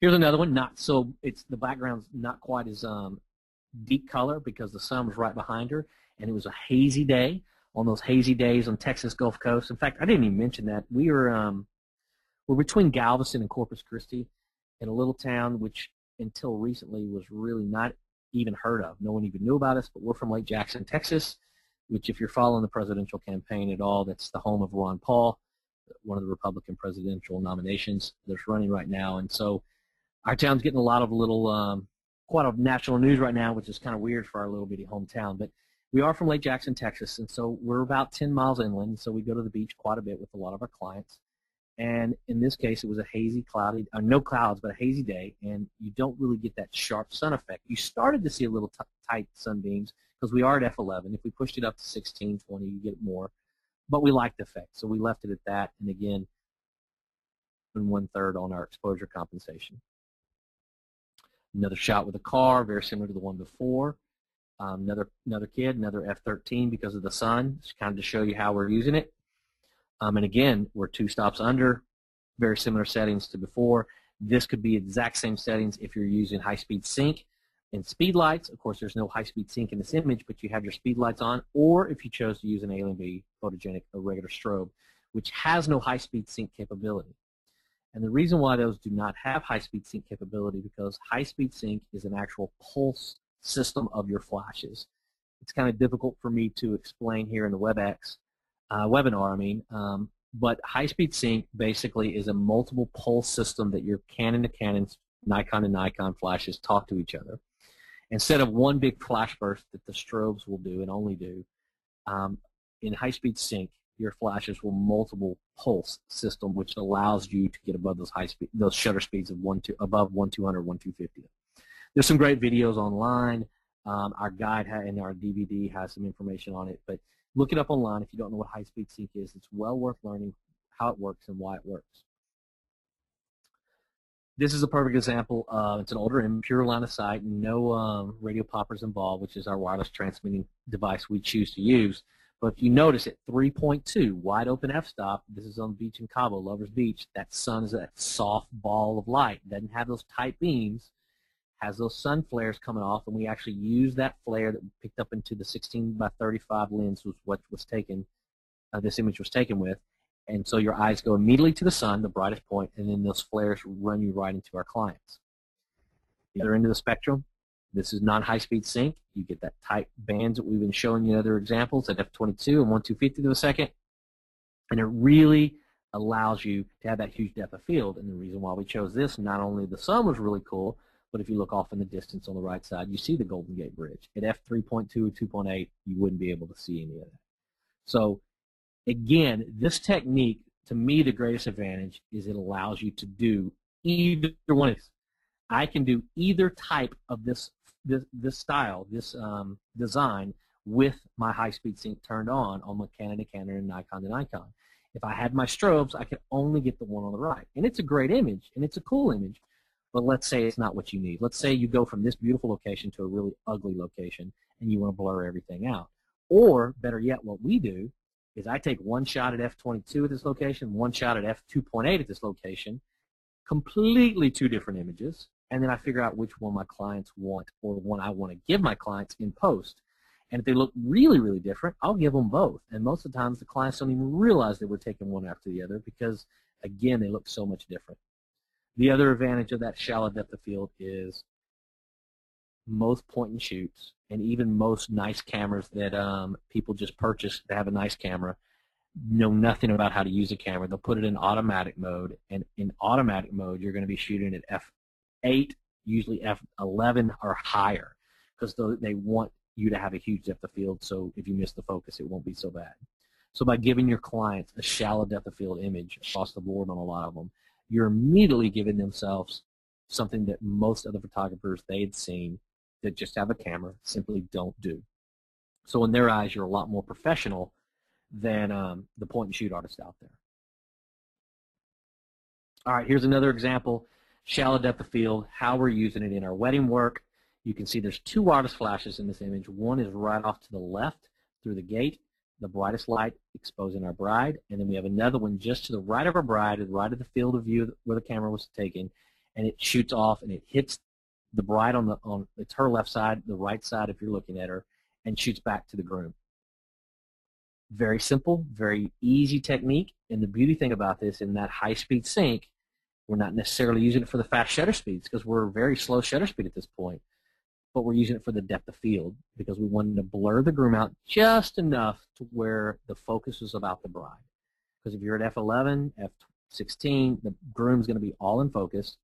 Here's another one. Not so. The background's not quite as deep color because the sun was right behind her, and it was a hazy day. On those hazy days on Texas Gulf Coast. In fact, I didn't even mention that we're between Galveston and Corpus Christi, in a little town which until recently was really not even heard of. No one even knew about us, but we're from Lake Jackson, Texas, which if you're following the presidential campaign at all, that's the home of Ron Paul, one of the Republican presidential nominations that's running right now. And so our town's getting a lot of quite a national news right now, which is kind of weird for our little bitty hometown. But we are from Lake Jackson, Texas, and so we're about 10 miles inland, so we go to the beach quite a bit with a lot of our clients. And in this case, it was a hazy, cloudy, no clouds, but a hazy day, and you don't really get that sharp sun effect. You started to see a little tight sunbeams because we are at f11. If we pushed it up to 16, 20, you get more. But we like the effect, so we left it at that. And again, 1/3 on our exposure compensation. Another shot with a car, very similar to the one before. Another kid, another f13 because of the sun, just kind of to show you how we're using it. And again, we're 2 stops under, very similar settings to before. This could be exact same settings if you're using high-speed sync and speed lights. Of course, there's no high-speed sync in this image, but you have your speed lights on, or if you chose to use an Alien B photogenic or regular strobe, which has no high-speed sync capability. And the reason why those do not have high-speed sync capability because high-speed sync is an actual pulse system of your flashes. It's kind of difficult for me to explain here in the webinar, but high-speed sync basically is a multiple pulse system that your Canon to Canon, Nikon to Nikon flashes talk to each other. Instead of one big flash burst that the strobes will do and only do, in high-speed sync, your flashes will multiple pulse system, which allows you to get above those shutter speeds of above 1/200, 1/250. There's some great videos online. Our guide and our DVD has some information on it, but look it up online if you don't know what high-speed sync is. It's well worth learning how it works and why it works. This is a perfect example. It's an older image, pure line of sight, no radio poppers involved, which is our wireless transmitting device we choose to use. But if you notice at 3.2, wide open f-stop, this is on the beach in Cabo, Lover's Beach, that sun is that soft ball of light. It doesn't have those tight beams, has those sun flares coming off, and we actually use that flare that we picked up into the 16x35 lens was what was taken, this image was taken with. And so your eyes go immediately to the sun, the brightest point, and then those flares run you right into our clients. The other end of the spectrum, this is non-high-speed sync. You get that tight bands that we've been showing you in other examples at f22 and 1/250 to the second. And it really allows you to have that huge depth of field. And the reason why we chose this, not only the sun was really cool, but if you look off in the distance on the right side, you see the Golden Gate Bridge. At f3.2 or 2.8, you wouldn't be able to see any of that. So again, this technique, to me, the greatest advantage is it allows you to do either one of these. I can do either type of this style, this design with my high-speed sync turned on my Canon to Canon and Nikon to Nikon. If I had my strobes, I could only get the one on the right. And it's a great image, and it's a cool image, but let's say it's not what you need. Let's say you go from this beautiful location to a really ugly location, and you want to blur everything out. Or, better yet, what we do is I take one shot at f22 at this location, one shot at f2.8 at this location, completely 2 different images, and then I figure out which one my clients want or one I want to give my clients in post. And if they look really, really different, I'll give them both. And most of the times the clients don't even realize that we're taking one after the other because, again, they look so much different. The other advantage of that shallow depth of field is most point and shoots and even most nice cameras that people just purchase to have a nice camera know nothing about how to use a camera. They'll put it in automatic mode, and in automatic mode you're going to be shooting at f8, usually f11 or higher, because they want you to have a huge depth of field, so if you miss the focus it won't be so bad. So by giving your clients a shallow depth of field image across the board on a lot of them, you're immediately giving themselves something that most other photographers they had seen that just have a camera simply don't do. So in their eyes, you're a lot more professional than the point-and-shoot artist out there. All right, here's another example, shallow depth of field, how we're using it in our wedding work. You can see there's 2 wireless flashes in this image. One is right off to the left through the gate, the brightest light exposing our bride, and then we have another one just to the right of our bride, right of the field of view where the camera was taken, and it shoots off and it hits the bride on it's her left side, the right side if you're looking at her, and shoots back to the groom. Very simple, very easy technique, and the beauty thing about this, in that high-speed sync, we're not necessarily using it for the fast shutter speeds because we're very slow shutter speed at this point, but we're using it for the depth of field because we wanted to blur the groom out just enough to where the focus was about the bride. Because if you're at f11, f16, the groom's going to be all in focus,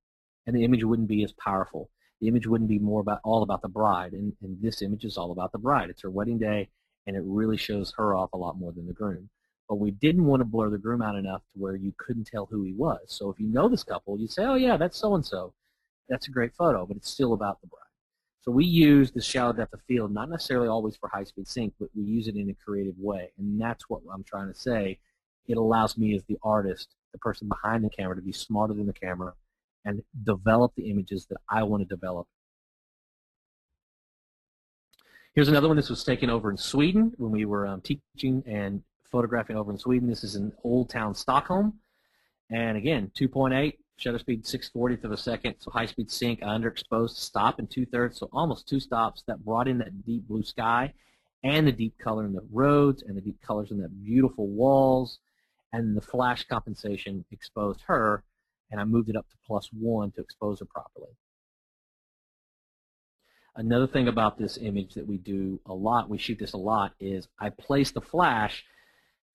and the image wouldn't be as powerful. The image wouldn't be all about the bride, and this image is all about the bride. It's her wedding day, and it really shows her off a lot more than the groom. But we didn't want to blur the groom out enough to where you couldn't tell who he was. So if you know this couple, you'd say, oh yeah, that's so-and-so. That's a great photo, but it's still about the bride. So we use the shallow depth of field, not necessarily always for high-speed sync, but we use it in a creative way. And that's what I'm trying to say. It allows me as the artist, the person behind the camera, to be smarter than the camera and develop the images that I want to develop. Here's another one. This was taken over in Sweden when we were teaching and photographing over in Sweden. This is in Old Town Stockholm. And again, 2.8, shutter speed 6/40th of a second, so high-speed sync, underexposed, stop in 2/3, so almost 2 stops. That brought in that deep blue sky and the deep color in the roads and the deep colors in the beautiful walls, and the flash compensation exposed her, and I moved it up to +1 to expose her properly. Another thing about this image that we do a lot, we shoot this a lot, is I place the flash.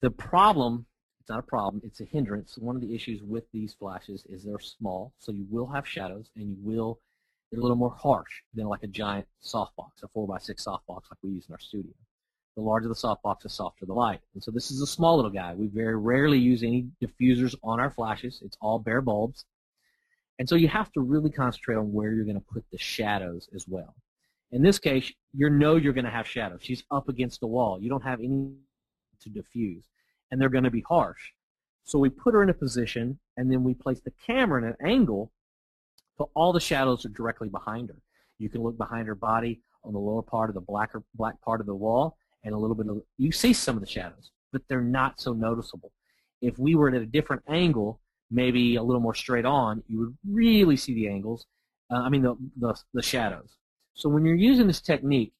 The problem, it's not a problem, it's a hindrance. One of the issues with these flashes is they're small, so you will have shadows, and they're a little more harsh than like a giant softbox, a 4x6 softbox like we use in our studio. The larger the softbox, the softer the light. And so this is a small little guy. We very rarely use any diffusers on our flashes. It's all bare bulbs. And so you have to really concentrate on where you're going to put the shadows as well. In this case, you're going to have shadows. She's up against the wall. You don't have any to diffuse, and they're going to be harsh. So we put her in a position, and then we place the camera in an angle so all the shadows are directly behind her. You can look behind her body on the lower part of the black part of the wall, and a little bit of, you see some of the shadows, but they're not so noticeable. If we were at a different angle, maybe a little more straight on, you would really see the angles, the shadows. So when you're using this technique,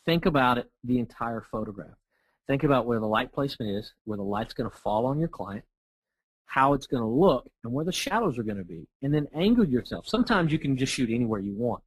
think about it, the entire photograph. Think about where the light placement is, where the light's going to fall on your client, how it's going to look, and where the shadows are going to be. And then angle yourself. Sometimes you can just shoot anywhere you want.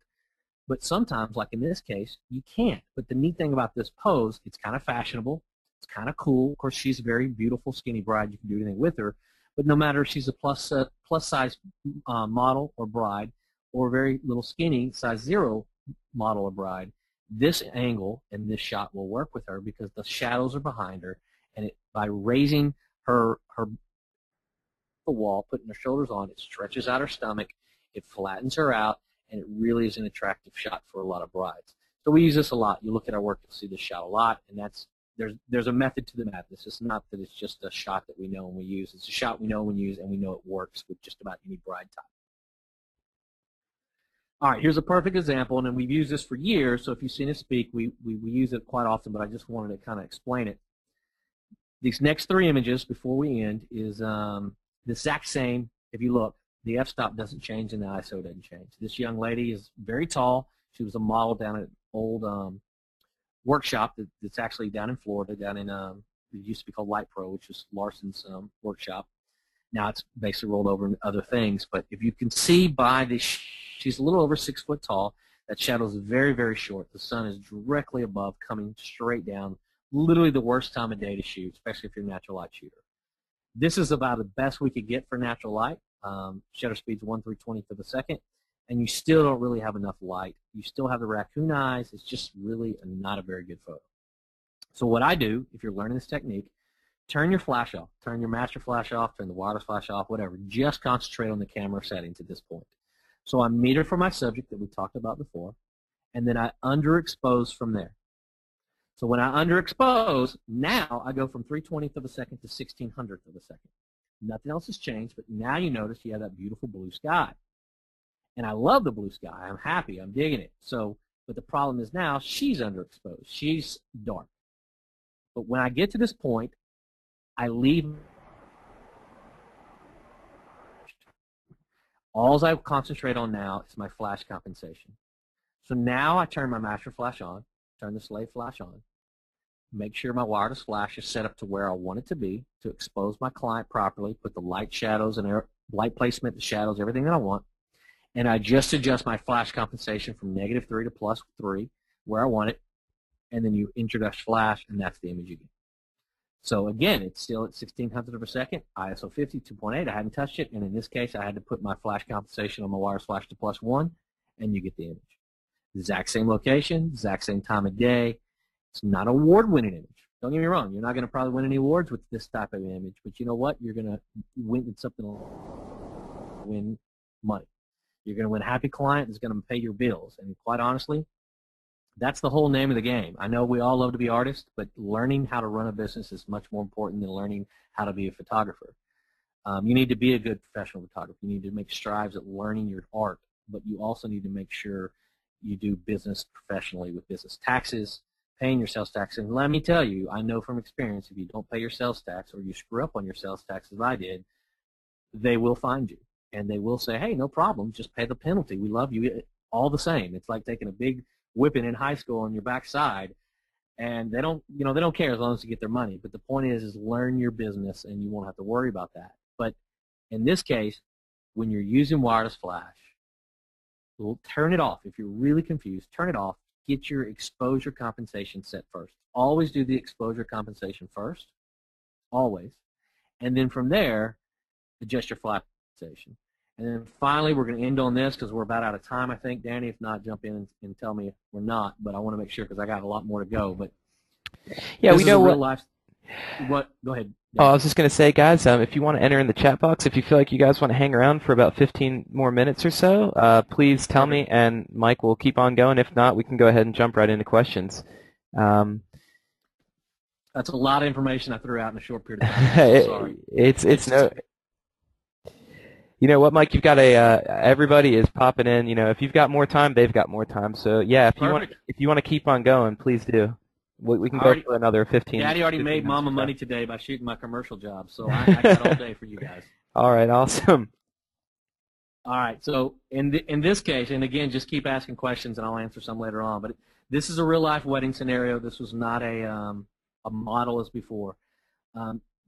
But sometimes, like in this case, you can't. But the neat thing about this pose, it's kind of fashionable. It's kind of cool. Of course, she's a very beautiful, skinny bride. You can do anything with her. But no matter if she's a plus-size model or bride, or very little skinny, size 0 model or bride, this angle and this shot will work with her because the shadows are behind her, and by raising her the wall, putting her shoulders on, it stretches out her stomach, it flattens her out, and it really is an attractive shot for a lot of brides. So we use this a lot. You look at our work, you'll see this shot a lot, and there's a method to the madness. It's not that it's just a shot that we know and we use. It's a shot we know and we use, and we know it works with just about any bride type. All right, here's a perfect example, and we've used this for years, so if you've seen us speak, we use it quite often, but I just wanted to kind of explain it. These next 3 images before we end is the exact same. If you look, the f-stop doesn't change and the ISO doesn't change. This young lady is very tall. She was a model down at an old workshop that's actually down in Florida, down in it used to be called Light Pro, which was Larson's workshop. Now it's basically rolled over into other things, but if you can see by the she's a little over 6 foot tall. That shadow is very, very short. The sun is directly above, coming straight down. Literally the worst time of day to shoot, especially if you're a natural light shooter. This is about the best we could get for natural light. Shutter speed's 1/320th of a second, and you still don't really have enough light. You still have the raccoon eyes. It's just really not a very good photo. So what I do, if you're learning this technique, turn your flash off. Turn your master flash off, turn the wireless flash off, whatever. Just concentrate on the camera settings at this point. So I meter for my subject that we talked about before, and then I underexpose from there. So when I underexpose, now I go from 3/20th of a second to 1/1600th of a second. Nothing else has changed, but now you notice you have that beautiful blue sky. And I love the blue sky. I'm happy. I'm digging it. But the problem is now she's underexposed. She's dark. But when I get to this point, I leave. All I concentrate on now is my flash compensation. So now I turn my master flash on, turn the slave flash on, make sure my wireless flash is set up to where I want it to be to expose my client properly, put the light, shadows, and light placement, the shadows, everything that I want, and I just adjust my flash compensation from -3 to +3 where I want it, and then you introduce flash, and that's the image you get. So again, it's still at 1/1600th of a second, ISO 50, 2.8. I hadn't touched it, and in this case, I had to put my flash compensation on my wireless flash to +1, and you get the image. The exact same location, exact same time of day. It's not an award-winning image. Don't get me wrong. You're not going to probably win any awards with this type of image, but you know what? You're going to win something, win money. You're going to win a happy client that's going to pay your bills. And quite honestly, that's the whole name of the game. I know we all love to be artists, but learning how to run a business is much more important than learning how to be a photographer. You need to be a good professional photographer. You need to make strides at learning your art, but you also need to make sure you do business professionally with business taxes, paying your sales tax. And let me tell you, I know from experience, if you don't pay your sales tax or you screw up on your sales tax as I did, they will find you. And they will say, hey, no problem, just pay the penalty. We love you all the same. It's like taking a big whipping in high school on your backside, and they don't care as long as you get their money. But the point is learn your business, and you won't have to worry about that. But in this case, when you're using wireless flash, turn it off. If you're really confused, turn it off. Get your exposure compensation set first. Always do the exposure compensation first, always. And then from there, adjust your flash compensation. And then finally, we're going to end on this because we're about out of time, I think. Danny, if not, jump in and tell me if we're not. But I want to make sure because I got a lot more to go. But yeah, we know what. Go ahead. Oh, I was just going to say, guys, if you want to enter in the chat box, if you feel like you guys want to hang around for about 15 more minutes or so, please tell me, and Mike will keep on going. If not, we can go ahead and jump right into questions. That's a lot of information I threw out in a short period of time. So sorry. It's no. You know what, Mike? You've got everybody is popping in. You know, if you've got more time, they've got more time. So yeah, if you want to keep on going, please do. We can go for another 15. Daddy already made Mama money today by shooting my commercial job, so I got all day for you guys. All right, awesome. All right, so in this case, and again, just keep asking questions, and I'll answer some later on. But this is a real life wedding scenario. This was not a model as before.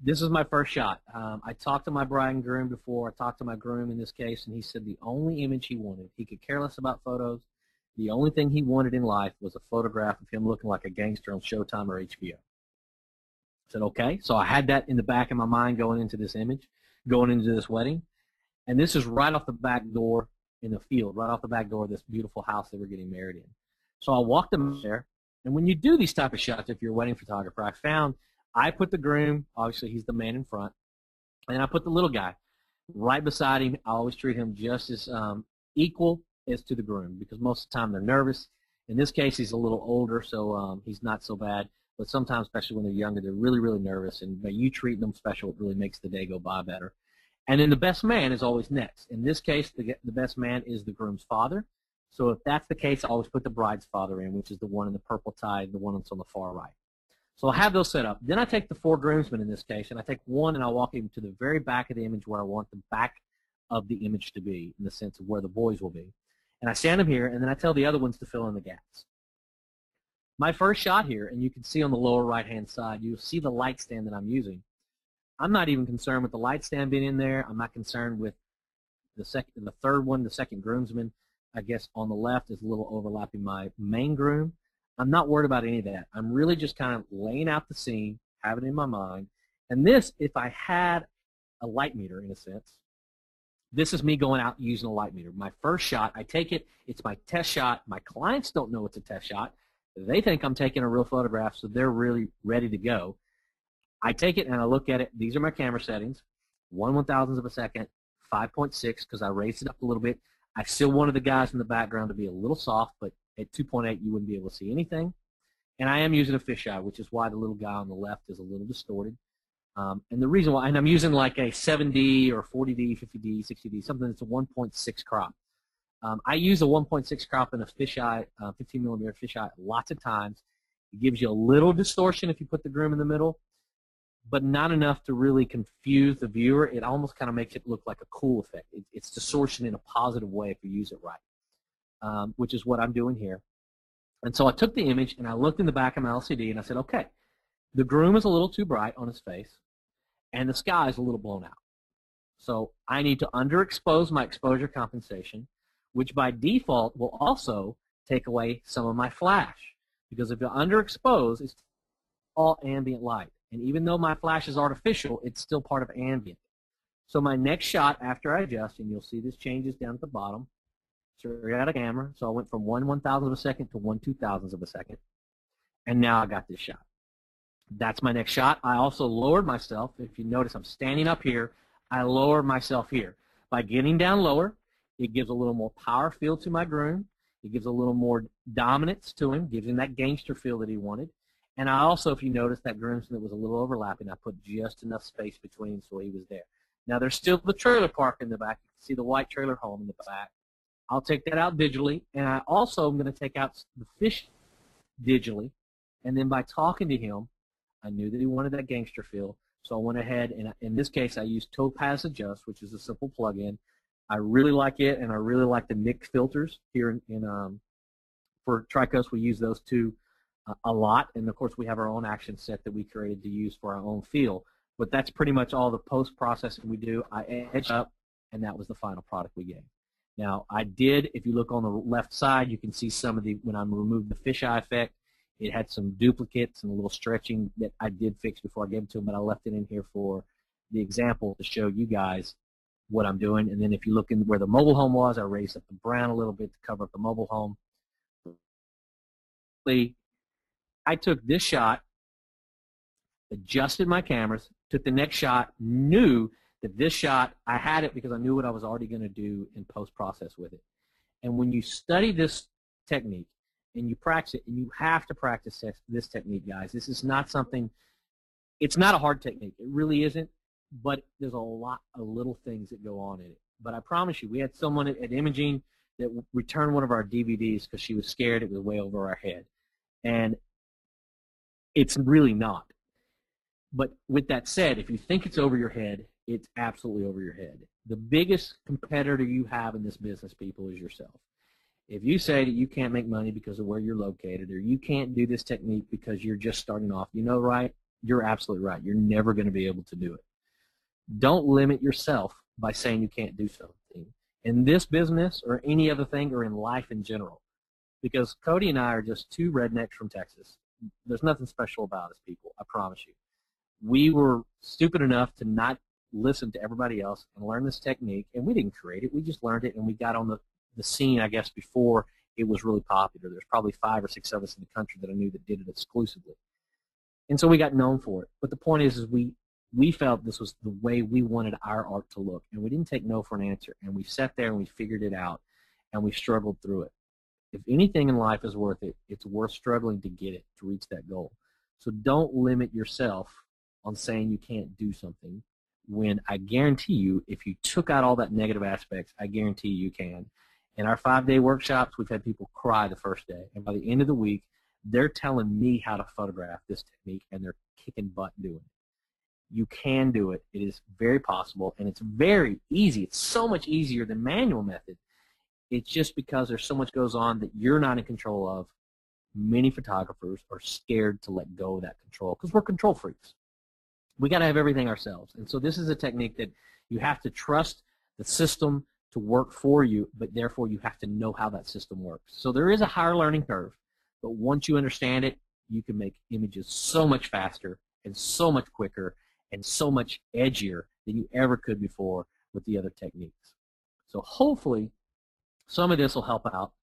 This is my first shot. I talked to my bride and groom before. I talked to my groom in this case, and he said the only image he wanted, he could care less about photos. The only thing he wanted in life was a photograph of him looking like a gangster on Showtime or HBO. I said, okay. So I had that in the back of my mind going into this image, going into this wedding. And this is right off the back door in the field, right off the back door of this beautiful house they were getting married in. So I walked them there. And when you do these type of shots, if you're a wedding photographer, I put the groom, obviously he's the man in front, and I put the little guy right beside him. I always treat him just as equal as to the groom because most of the time they're nervous. In this case, he's a little older, so he's not so bad. But sometimes, especially when they're younger, they're really, really nervous. And by you treating them special, it really makes the day go by better. And then the best man is always next. In this case, the best man is the groom's father. So if that's the case, I always put the bride's father in, which is the one in the purple tie, the one that's on the far right. So I'll have those set up. Then I take the four groomsmen in this case, and I take one and I walk him to the very back of the image where I want the back of the image to be, in the sense of where the boys will be. And I stand them here, and then I tell the other ones to fill in the gaps. My first shot here, and you can see on the lower right-hand side, you'll see the light stand that I'm using. I'm not even concerned with the light stand being in there. I'm not concerned with the third one, the second groomsman. I guess on the left is a little overlapping my main groom. I'm not worried about any of that. I'm really just kind of laying out the scene, having it in my mind. And this, if I had a light meter in a sense, this is me going out using a light meter. My first shot, I take it, it's my test shot. My clients don't know it's a test shot. They think I'm taking a real photograph, so they're really ready to go. I take it and I look at it. These are my camera settings, 1/1000th of a second, 5.6 because I raised it up a little bit. I still wanted the guys in the background to be a little soft, but at 2.8 you wouldn't be able to see anything. And I am using a fisheye, which is why the little guy on the left is a little distorted. And the reason why, and I'm using like a 7D or 40D, 50D, 60D, something that's a 1.6 crop. I use a 1.6 crop in a fisheye, 15mm fisheye lots of times. It gives you a little distortion if you put the groom in the middle, but not enough to really confuse the viewer. It almost kind of makes it look like a cool effect. It's distortion in a positive way if you use it right, which is what I'm doing here. And so I took the image and I looked in the back of my LCD and I said, okay, the groom is a little too bright on his face and the sky is a little blown out. So I need to underexpose my exposure compensation, which by default will also take away some of my flash. Because if you underexpose, it's all ambient light. And even though my flash is artificial, it's still part of ambient. So my next shot after I adjust, and you'll see this changes down at the bottom, straight out of camera. So I went from 1/1000th of a second to 1/2000th of a second. And now I got this shot. That's my next shot. I also lowered myself. If you notice, I'm standing up here. I lowered myself here. By getting down lower, It gives a little more power feel to my groom. It gives a little more dominance to him, gives him that gangster feel that he wanted. And I also, if you notice, that groomsman that was a little overlapping, I put just enough space between so he was there. Now, there's still the trailer park in the back. You can see the white trailer home in the back. I'll take that out digitally, and I also am going to take out the fish digitally. And then by talking to him, I knew that he wanted that gangster feel, so I went ahead, and in this case, I used Topaz Adjust, which is a simple plug-in. I really like it, and I really like the NIC filters here for TriCoast. We use those two a lot, and of course, we have our own action set that we created to use for our own feel. But that's pretty much all the post-processing we do. I edged up, and that was the final product we gave. Now, I did, if you look on the left side, you can see some of the, when I removed the fisheye effect, it had some duplicates and a little stretching that I did fix before I gave it to them, but I left it in here for the example to show you guys what I'm doing. And then if you look in where the mobile home was, I raised up the brown a little bit to cover up the mobile home. I took this shot, adjusted my cameras, took the next shot, knew that this shot, I had it because I knew what I was already going to do in post-process with it. And when you study this technique and you practice it, and you have to practice this technique, guys. This is not something, it's not a hard technique. It really isn't, but there's a lot of little things that go on in it. But I promise you, we had someone at Imaging that returned one of our DVDs because she was scared it was way over our head. And it's really not. But with that said, if you think it's over your head, it's absolutely over your head. The biggest competitor you have in this business, people, is yourself. If you say that you can't make money because of where you're located, or you can't do this technique because you're just starting off, you know, right? You're absolutely right. You're never going to be able to do it. Don't limit yourself by saying you can't do something in this business or any other thing or in life in general. Because Cody and I are just two rednecks from Texas. There's nothing special about us, people, I promise you. We were stupid enough to not listen to everybody else and learn this technique, and we didn't create it. We just learned it, and we got on the scene, I guess, before it was really popular. There's probably 5 or 6 of us in the country that I knew that did it exclusively. And so we got known for it. But the point is we felt this was the way we wanted our art to look, and we didn't take no for an answer. And we sat there and we figured it out, and we struggled through it. If anything in life is worth it, it's worth struggling to get it, to reach that goal. So don't limit yourself on saying you can't do something, when I guarantee you, if you took out all that negative aspects, I guarantee you can. In our 5-day workshops, we've had people cry the first day, and by the end of the week, they're telling me how to photograph this technique, and they're kicking butt doing it. You can do it. It is very possible, and it's very easy. It's so much easier than manual method. It's just because there's so much goes on that you're not in control of. Many photographers are scared to let go of that control because we're control freaks. We got to have everything ourselves. And so this is a technique that you have to trust the system to work for you, but therefore you have to know how that system works. So there is a higher learning curve, but once you understand it, you can make images so much faster and so much quicker and so much edgier than you ever could before with the other techniques. So hopefully some of this will help out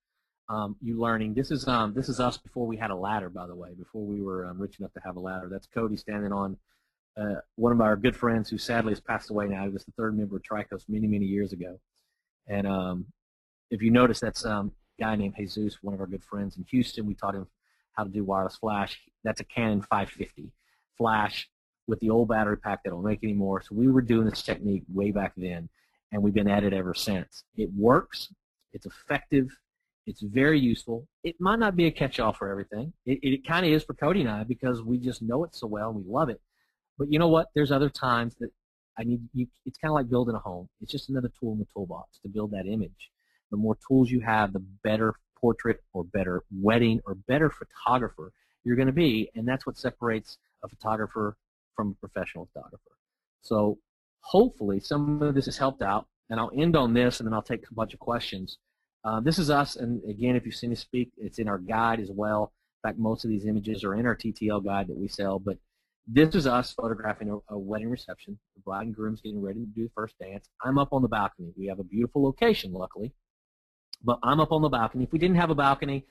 you learning. This is us before we had a ladder, by the way, before we were rich enough to have a ladder. That's Cody standing on one of our good friends who sadly has passed away now. He was the 3rd member of TriCoast many, many years ago. And if you notice, that's a guy named Jesus, one of our good friends in Houston. We taught him how to do wireless flash. That's a Canon 550 flash with the old battery pack that don't make anymore. So we were doing this technique way back then, and we've been at it ever since. It works. It's effective. It's very useful. It might not be a catch-all for everything. It kind of is for Cody and I because we just know it so well and we love it. But you know what? There's other times that it's kind of like building a home. It's just another tool in the toolbox to build that image. The more tools you have, the better portrait or better wedding or better photographer you're going to be, and that's what separates a photographer from a professional photographer. So hopefully some of this has helped out, and I'll end on this, and then I'll take a bunch of questions. This is us, and again, if you've seen me speak, it's in our guide as well. In fact, most of these images are in our TTL guide that we sell, but this is us photographing a wedding reception. The bride and groom's getting ready to do the first dance. I'm up on the balcony. We have a beautiful location, luckily, but I'm up on the balcony. If we didn't have a balcony,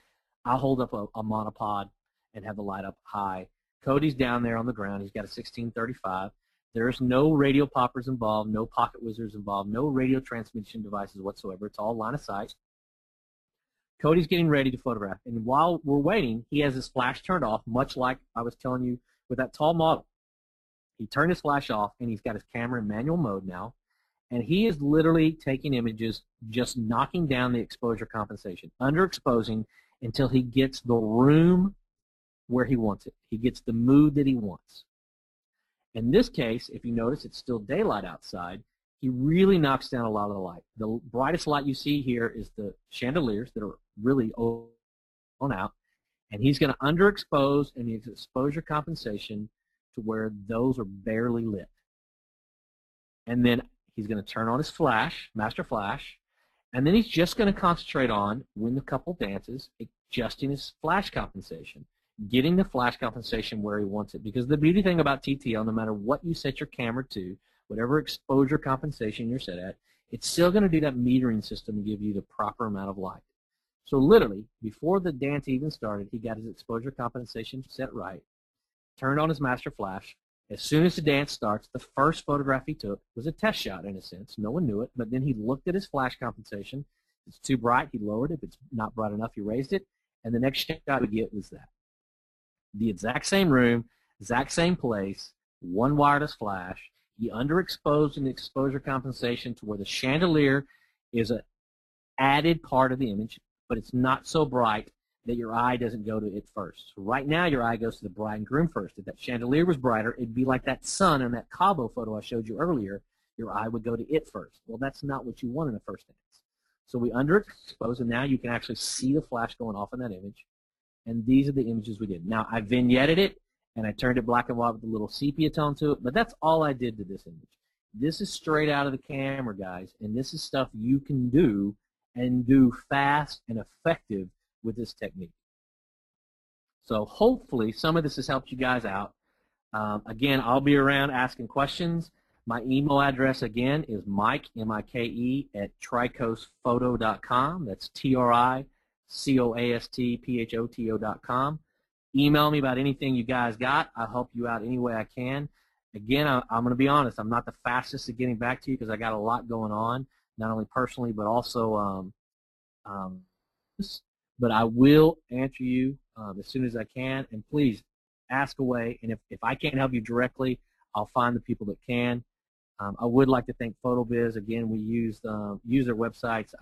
I'll hold up a monopod and have the light up high. Cody's down there on the ground. He's got a 1635. There's no radio poppers involved, no pocket wizards involved, no radio transmission devices whatsoever. It's all line of sight. Cody's getting ready to photograph, and while we're waiting, he has his flash turned off, much like I was telling you with that tall model. He turned his flash off, and he's got his camera in manual mode now, and he is literally taking images, just knocking down the exposure compensation, underexposing until he gets the room where he wants it. He gets the mood that he wants. In this case, if you notice, it's still daylight outside. He really knocks down a lot of the light. The brightest light you see here is the chandeliers that are really on out, and he's going to underexpose and his exposure compensation to where those are barely lit. And then he's going to turn on his flash, master flash, and then he's just going to concentrate on, when the couple dances, adjusting his flash compensation, getting the flash compensation where he wants it. Because the beauty thing about TTL, no matter what you set your camera to, whatever exposure compensation you're set at, it's still going to do that metering system and give you the proper amount of light. So literally, before the dance even started, he got his exposure compensation set right, turned on his master flash. As soon as the dance starts, the first photograph he took was a test shot in a sense. No one knew it, but then he looked at his flash compensation. If it's too bright, he lowered it. If it's not bright enough, he raised it. And the next shot we get was that. The exact same room, exact same place, one wireless flash. He underexposed in the exposure compensation to where the chandelier is an added part of the image, but it's not so bright that your eye doesn't go to it first. So right now, your eye goes to the bride and groom first. If that chandelier was brighter, it'd be like that sun in that Cabo photo I showed you earlier. Your eye would go to it first. Well, that's not what you want in a first dance. So we underexpose, and now you can actually see the flash going off in that image. And these are the images we did. Now, I vignetted it, and I turned it black and white with a little sepia tone to it, but that's all I did to this image. This is straight out of the camera, guys, and this is stuff you can do and do fast and effective with this technique. So hopefully some of this has helped you guys out. Again, I'll be around asking questions. My email address, again, is Mike, M-I-K-E, at TriCoastPhoto.com. That's TriCoastPhoto.com. Email me about anything you guys got. I'll help you out any way I can. Again, I'm going to be honest. I'm not the fastest at getting back to you because I got a lot going on, not only personally but also but I will answer you as soon as I can. And please ask away. And if I can't help you directly, I'll find the people that can. I would like to thank PhotoBiz. Again, we use their websites.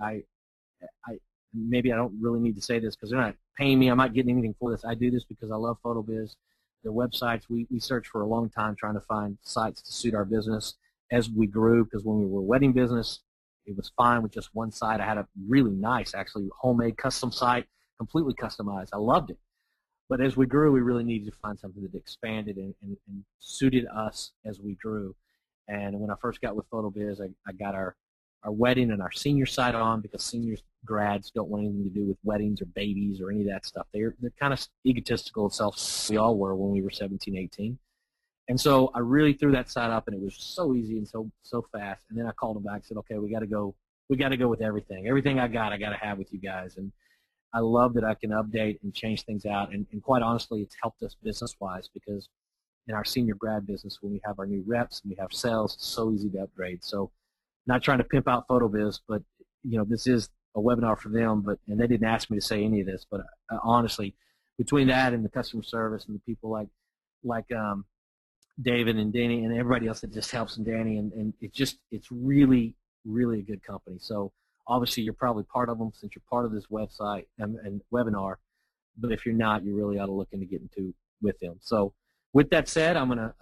Maybe I don't really need to say this because they're not paying me. I'm not getting anything for this. I do this because I love PhotoBiz. Their websites, we searched for a long time trying to find sites to suit our business as we grew, because when we were a wedding business, it was fine with just one site. I had a really nice, actually, homemade custom site, completely customized. I loved it. But as we grew, we really needed to find something that expanded and suited us as we grew. And when I first got with PhotoBiz, I got our wedding and our senior site on, because seniors grads don't want anything to do with weddings or babies or any of that stuff. They're kind of egotistical self. We all were when we were 17, 18. And so I really threw that site up, and it was so easy and so fast. And then I called them back and said, okay, we got to go with everything. Everything I got to have with you guys. And I love that I can update and change things out. And quite honestly, it's helped us business-wise, because in our senior grad business, when we have our new reps and we have sales, it's so easy to upgrade. So not trying to pimp out PhotoBiz, but this is a webinar for them, and they didn't ask me to say any of this, but honestly, between that and the customer service and the people like David and Danny and everybody else that just helps, and Danny, and it's really, really a good company. So obviously you're probably part of them since you're part of this website and webinar, but if you're not, you really ought to look into getting with them. So with that said, I'm going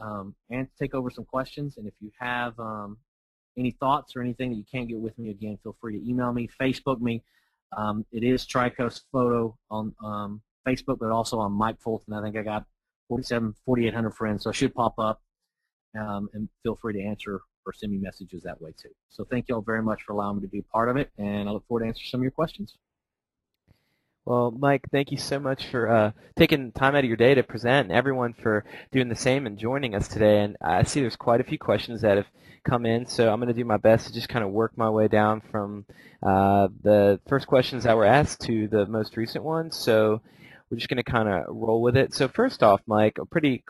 to take over some questions, and if you have any thoughts or anything that you can't get with me, again, feel free to email me, Facebook me. It is TriCoast Photo on Facebook, but also on Mike Fulton. I think I got 4,800 friends, so it should pop up, and feel free to answer or send me messages that way too. So thank you all very much for allowing me to be a part of it, and I look forward to answering some of your questions. Well, Mike, thank you so much for taking time out of your day to present, and everyone for doing the same and joining us today. And I see there's quite a few questions that have come in, so I'm going to do my best to just kind of work my way down from the first questions that were asked to the most recent ones. So we're just going to kind of roll with it. So first off, Mike, a pretty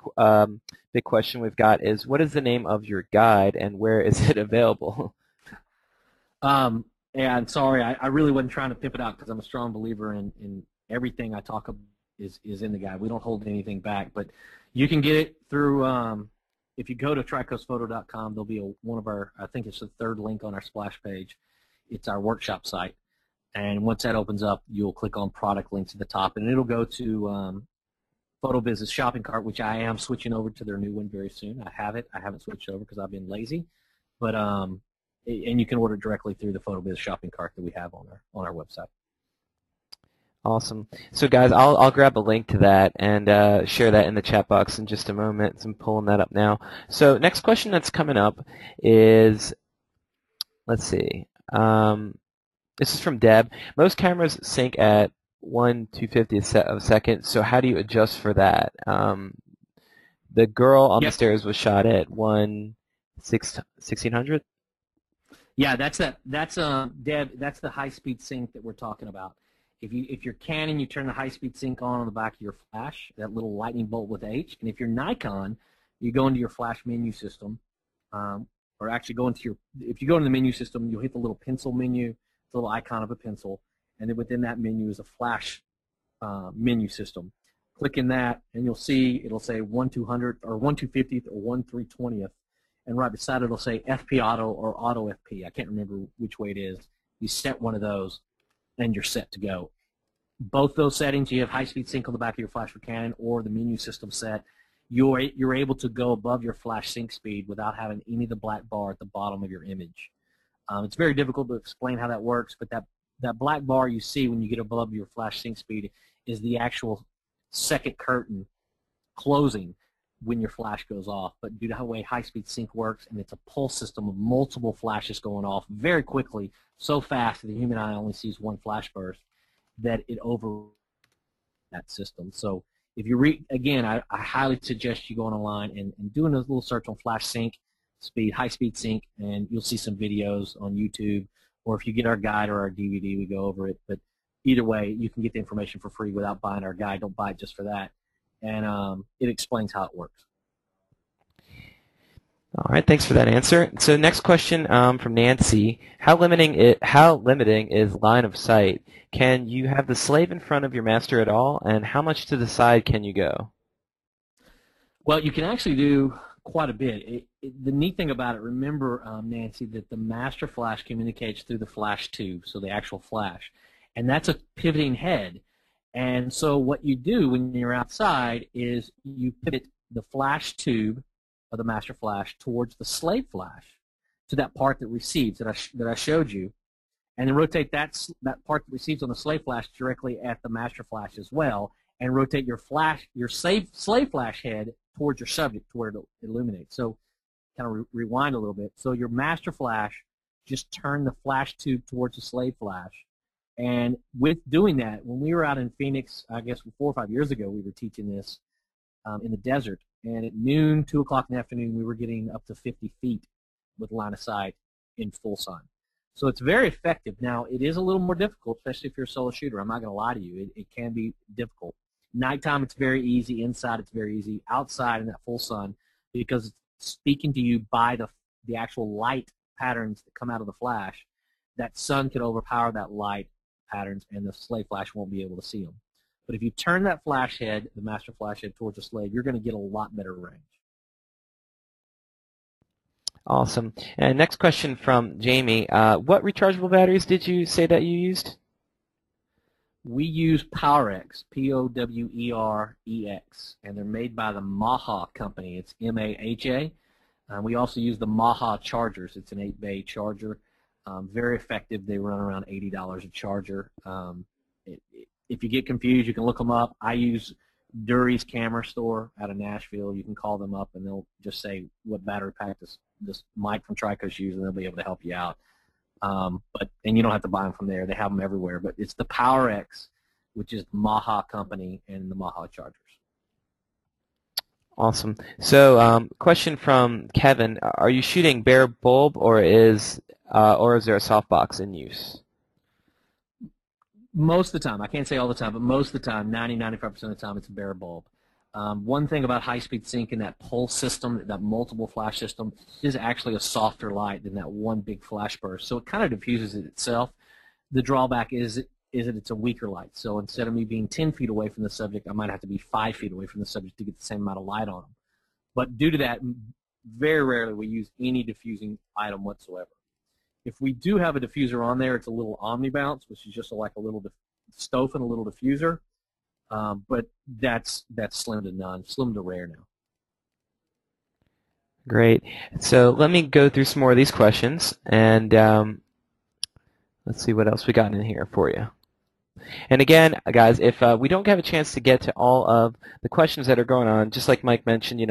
big question we've got is, what is the name of your guide and where is it available? And sorry, I really wasn't trying to pimp it out because I'm a strong believer in everything I talk about is in the guide. We don't hold anything back, but you can get it through, if you go to TriCoastPhoto.com, there'll be one of our, I think it's the third link on our splash page. It's our workshop site. And once that opens up, you'll click on product links at the top, and it'll go to PhotoBiz's shopping cart, which I am switching over to their new one very soon. I have it. I haven't switched over because I've been lazy. But and you can order directly through the PhotoBiz shopping cart that we have on our website. Awesome. So guys, I'll grab a link to that and share that in the chat box in just a moment. So I'm pulling that up now. So next question that's coming up is, let's see. This is from Deb. Most cameras sync at 1/250th of a second. So how do you adjust for that? The girl on the stairs was shot at 1/1600. Yeah, that's Deb. That's the high-speed sync that we're talking about. If you're Canon, you turn the high-speed sync on the back of your flash, that little lightning bolt with H. And if you're Nikon, you go into your flash menu system, or actually go into if you go into the menu system, you'll hit the little pencil menu, the little icon of a pencil, and then within that menu is a flash menu system. Click in that, and you'll see it'll say 1/200th or 1/250th or 1/320th, and right beside it it'll say FP Auto or Auto FP. I can't remember which way it is. You set one of those, and you're set to go. Both those settings, you have high-speed sync on the back of your flash for Canon or the menu system set. You're able to go above your flash sync speed without having any of the black bar at the bottom of your image. It's very difficult to explain how that works, but that black bar you see when you get above your flash sync speed is the actual second curtain closing when your flash goes off. But due to the way high-speed sync works, and it's a pulse system of multiple flashes going off very quickly, so fast that the human eye only sees one flash burst, that it over that system. So if you again, I highly suggest you going online and doing a little search on flash sync speed, high-speed sync, and you'll see some videos on YouTube. Or if you get our guide or our DVD, we go over it. But either way, you can get the information for free without buying our guide. Don't buy it just for that. And it explains how it works. All right, thanks for that answer. So next question from Nancy: How limiting is line of sight? Can you have the slave in front of your master at all, and how much to the side can you go? Well, you can actually do quite a bit. The neat thing about it, remember, Nancy, that the master flash communicates through the flash tube, so the actual flash, and that's a pivoting head. And so what you do when you're outside is you pivot the flash tube of the master flash towards the slave flash, to that part that receives that I showed you, and then rotate that part that receives on the slave flash directly at the master flash as well, and rotate your slave flash head towards your subject to where it illuminates. So kind of rewind a little bit. So your master flash, just turn the flash tube towards the slave flash. And with doing that, when we were out in Phoenix, I guess 4 or 5 years ago, we were teaching this in the desert. And at noon, 2 o'clock in the afternoon, we were getting up to 50 feet with line of sight in full sun. So it's very effective. Now, it is a little more difficult, especially if you're a solo shooter. I'm not going to lie to you. It can be difficult. Nighttime, it's very easy. Inside, it's very easy. Outside in that full sun, because it's speaking to you by the actual light patterns that come out of the flash, that sun could overpower that light patterns, and the slave flash won't be able to see them. But if you turn that flash head, the master flash head, towards the slave, you're going to get a lot better range. Awesome. And next question from Jamie. What rechargeable batteries did you say that you used? We use PowerX, P-O-W-E-R-E-X, and they're made by the Maha company. It's M-A-H-A. We also use the Maha chargers. It's an 8-bay charger. Very effective. They run around $80 a charger. If you get confused, you can look them up. I use Dury's Camera Store out of Nashville. You can call them up, and they'll just say what battery pack this Mike from TriCoast uses, and they'll be able to help you out. And you don't have to buy them from there. They have them everywhere. But it's the PowerX, which is the Maha company, and the Maha chargers. Awesome. So, question from Kevin: Are you shooting bare bulb, or is there a softbox in use? Most of the time, I can't say all the time, but most of the time, 90-95% of the time, it's a bare bulb. One thing about high-speed sync and that pulse system, that multiple flash system, is actually a softer light than that one big flash burst. So it kind of diffuses it itself. The drawback is that it's a weaker light. So instead of me being 10 feet away from the subject, I might have to be 5 feet away from the subject to get the same amount of light on them. But due to that, very rarely we use any diffusing item whatsoever. If we do have a diffuser on there, it's a little omni-bounce, which is just like a little stove and a little diffuser. But that's slim to none, slim to rare now. Great. So let me go through some more of these questions, and let's see what else we got in here for you. And again, guys, if we don't have a chance to get to all of the questions that are going on, just like Mike mentioned,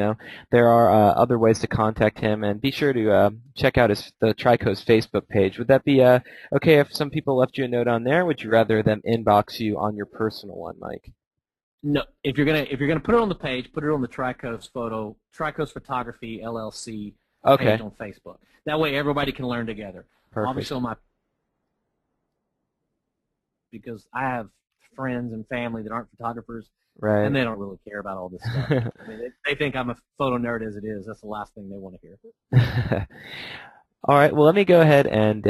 there are other ways to contact him, and be sure to check out the TriCoast Facebook page. Would that be okay if some people left you a note on there? Or would you rather them inbox you on your personal one, Mike? No, if you're gonna put it on the page, put it on the TriCoast Photography LLC page on Facebook. That way, everybody can learn together. Perfect. Obviously, because I have friends and family that aren't photographers, right, and they don't really care about all this stuff. I mean, they think I'm a photo nerd as it is. That's the last thing they want to hear. All right, well, let me go ahead and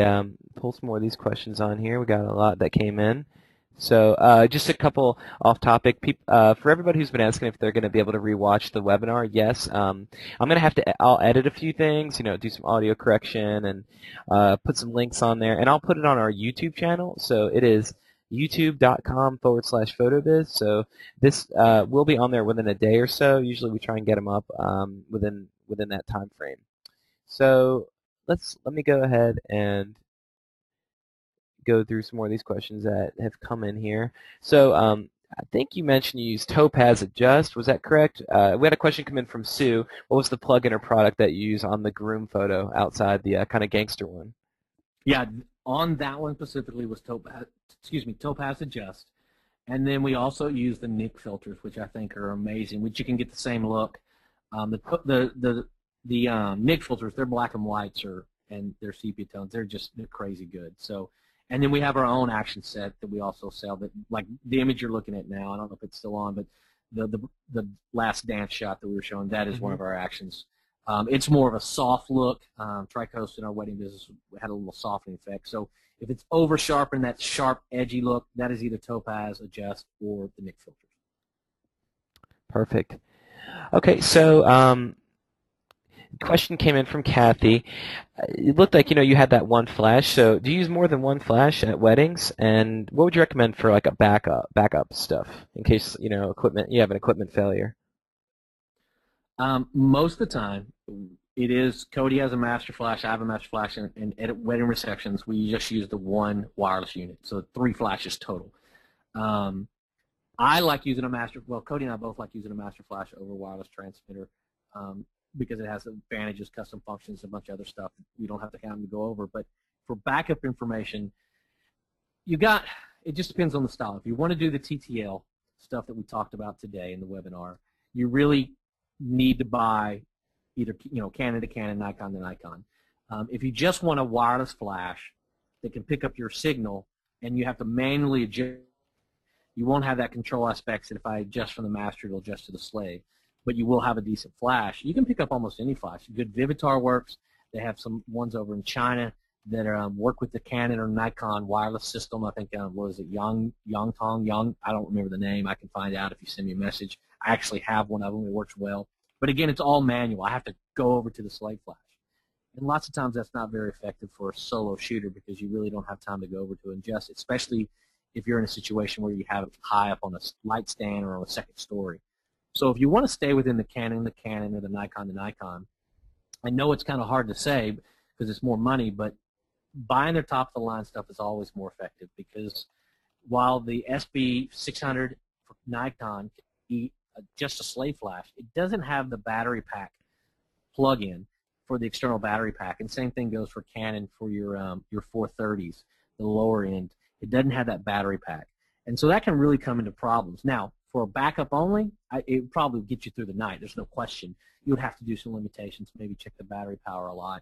pull some more of these questions on here. We got a lot that came in. So just a couple off-topic. For everybody who's been asking if they're going to be able to rewatch the webinar, yes. I'm going to have to. I'll edit a few things, do some audio correction and put some links on there, and I'll put it on our YouTube channel. So it is youtube.com/PhotoBiz. So this will be on there within a day or so. Usually we try and get them up within that time frame. So let me go ahead and go through some more of these questions that have come in here. So I think you mentioned you used Topaz Adjust. Was that correct? We had a question come in from Sue. What was the plugin or product that you use on the groom photo outside the kind of gangster one? Yeah, on that one specifically was Topaz Adjust. And then we also use the NIC filters, which I think are amazing, which you can get the same look. The NIC filters, they're black and whites and they're sepia tones. They're crazy good. So. And then we have our own action set that we also sell. That, like the image you're looking at now, I don't know if it's still on, but the last dance shot that we were showing, that is one of our actions. It's more of a soft look. TriCoast in our wedding business had a little softening effect. So if it's over sharp and that sharp, edgy look, that is either Topaz, Adjust, or the NIC filters. Perfect. Okay, so question came in from Kathy. It looked like you had that one flash. So do you use more than one flash at weddings? And what would you recommend for like a backup stuff in case you have an equipment failure? Most of the time, it is Cody has a master flash. I have a master flash, and at wedding receptions we just use the one wireless unit, so 3 flashes total. I like using a master. Well, Cody and I both like using a master flash over wireless transmitter. Because it has advantages, custom functions, a bunch of other stuff that we don't have the time to go over. But for backup information, it just depends on the style. If you want to do the TTL stuff that we talked about today in the webinar, you really need to buy either Canon to Canon, Nikon to Nikon. If you just want a wireless flash that can pick up your signal and you have to manually adjust, you won't have that control aspects that if I adjust from the master, it'll adjust to the slave. But you will have a decent flash. You can pick up almost any flash. Good Vivitar works. They have some ones over in China that work with the Canon or Nikon wireless system. I think, what is it, Yangtong? I don't remember the name. I can find out if you send me a message. I actually have one of them. It works well. But again, it's all manual. I have to go over to the slate flash. And lots of times that's not very effective for a solo shooter because you really don't have time to go over to adjust, especially if you're in a situation where you have it high up on a light stand or on a second story. So if you want to stay within the Canon, or the Nikon, I know it's kind of hard to say because it's more money, but buying their top-of-the-line stuff is always more effective because while the SB600 for Nikon can be just a slave flash, it doesn't have the battery pack plug-in for the external battery pack, and same thing goes for Canon for your 430s, the lower end. It doesn't have that battery pack, and so that can really come into problems. Now, for a backup only, it would probably get you through the night. There's no question. You would have to do some limitations, maybe check the battery power a lot,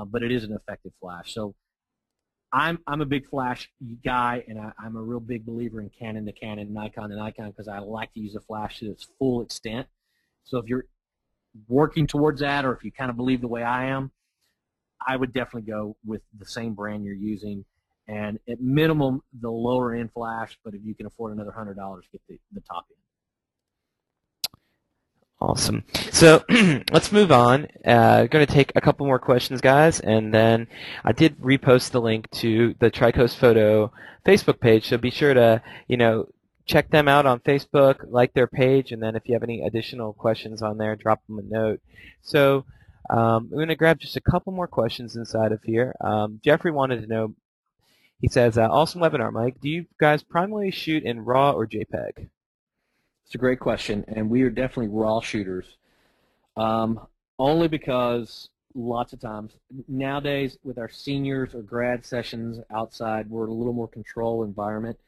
but it is an effective flash. So I'm a big flash guy, and I'm a real big believer in Canon to Canon, Nikon to Nikon, because I like to use a flash to its full extent. So if you're working towards that, or if you kind of believe the way I am, I would definitely go with the same brand you're using, and at minimum the lower end flash. But if you can afford another $100, get the top end. Awesome. So let's move on. Going to take a couple more questions, guys, and then I did repost the link to the TriCoast Photo Facebook page, so be sure to, check them out on Facebook, like their page, and then if you have any additional questions on there, drop them a note. So I'm going to grab just a couple more questions inside of here. Jeffrey wanted to know, he says, awesome webinar, Mike. Do you guys primarily shoot in RAW or JPEG? It's a great question, and we are definitely raw shooters, only because lots of times nowadays with our seniors or grad sessions outside, we're in a little more control environment.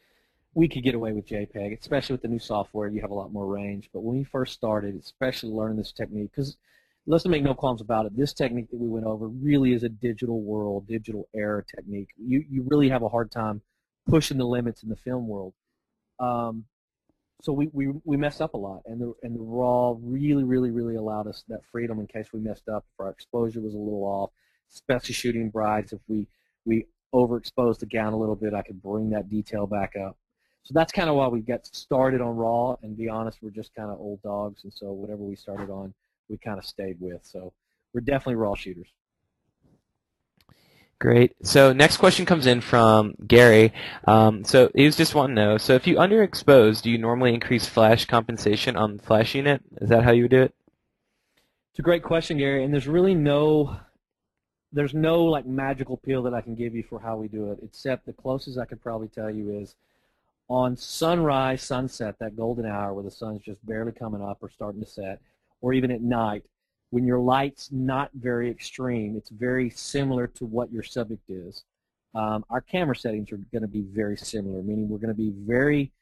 We could get away with JPEG, especially with the new software. You have a lot more range. But when we first started, especially learning this technique, because let's make no qualms about it, this technique that we went over really is a digital world, digital era technique. You really have a hard time pushing the limits in the film world. So we messed up a lot, and the RAW really allowed us that freedom in case we messed up, if our exposure was a little off, especially shooting brides. If we overexposed the gown a little bit, I could bring that detail back up. So that's kind of why we got started on RAW, and to be honest, we're just kind of old dogs, and so whatever we started on, we kind of stayed with. So we're definitely RAW shooters. Great. So next question comes in from Gary. So he was just wanting to know, so if you underexpose, do you normally increase flash compensation on the flash unit? Is that how you would do it? It's a great question, Gary, and there's no like magical pill that I can give you for how we do it, except the closest I could probably tell you is on sunrise, sunset, that golden hour where the sun's just barely coming up or starting to set, or even at night, when your light's not very extreme, it's very similar to what your subject is. Our camera settings are going to be very similar, meaning we're going to be very,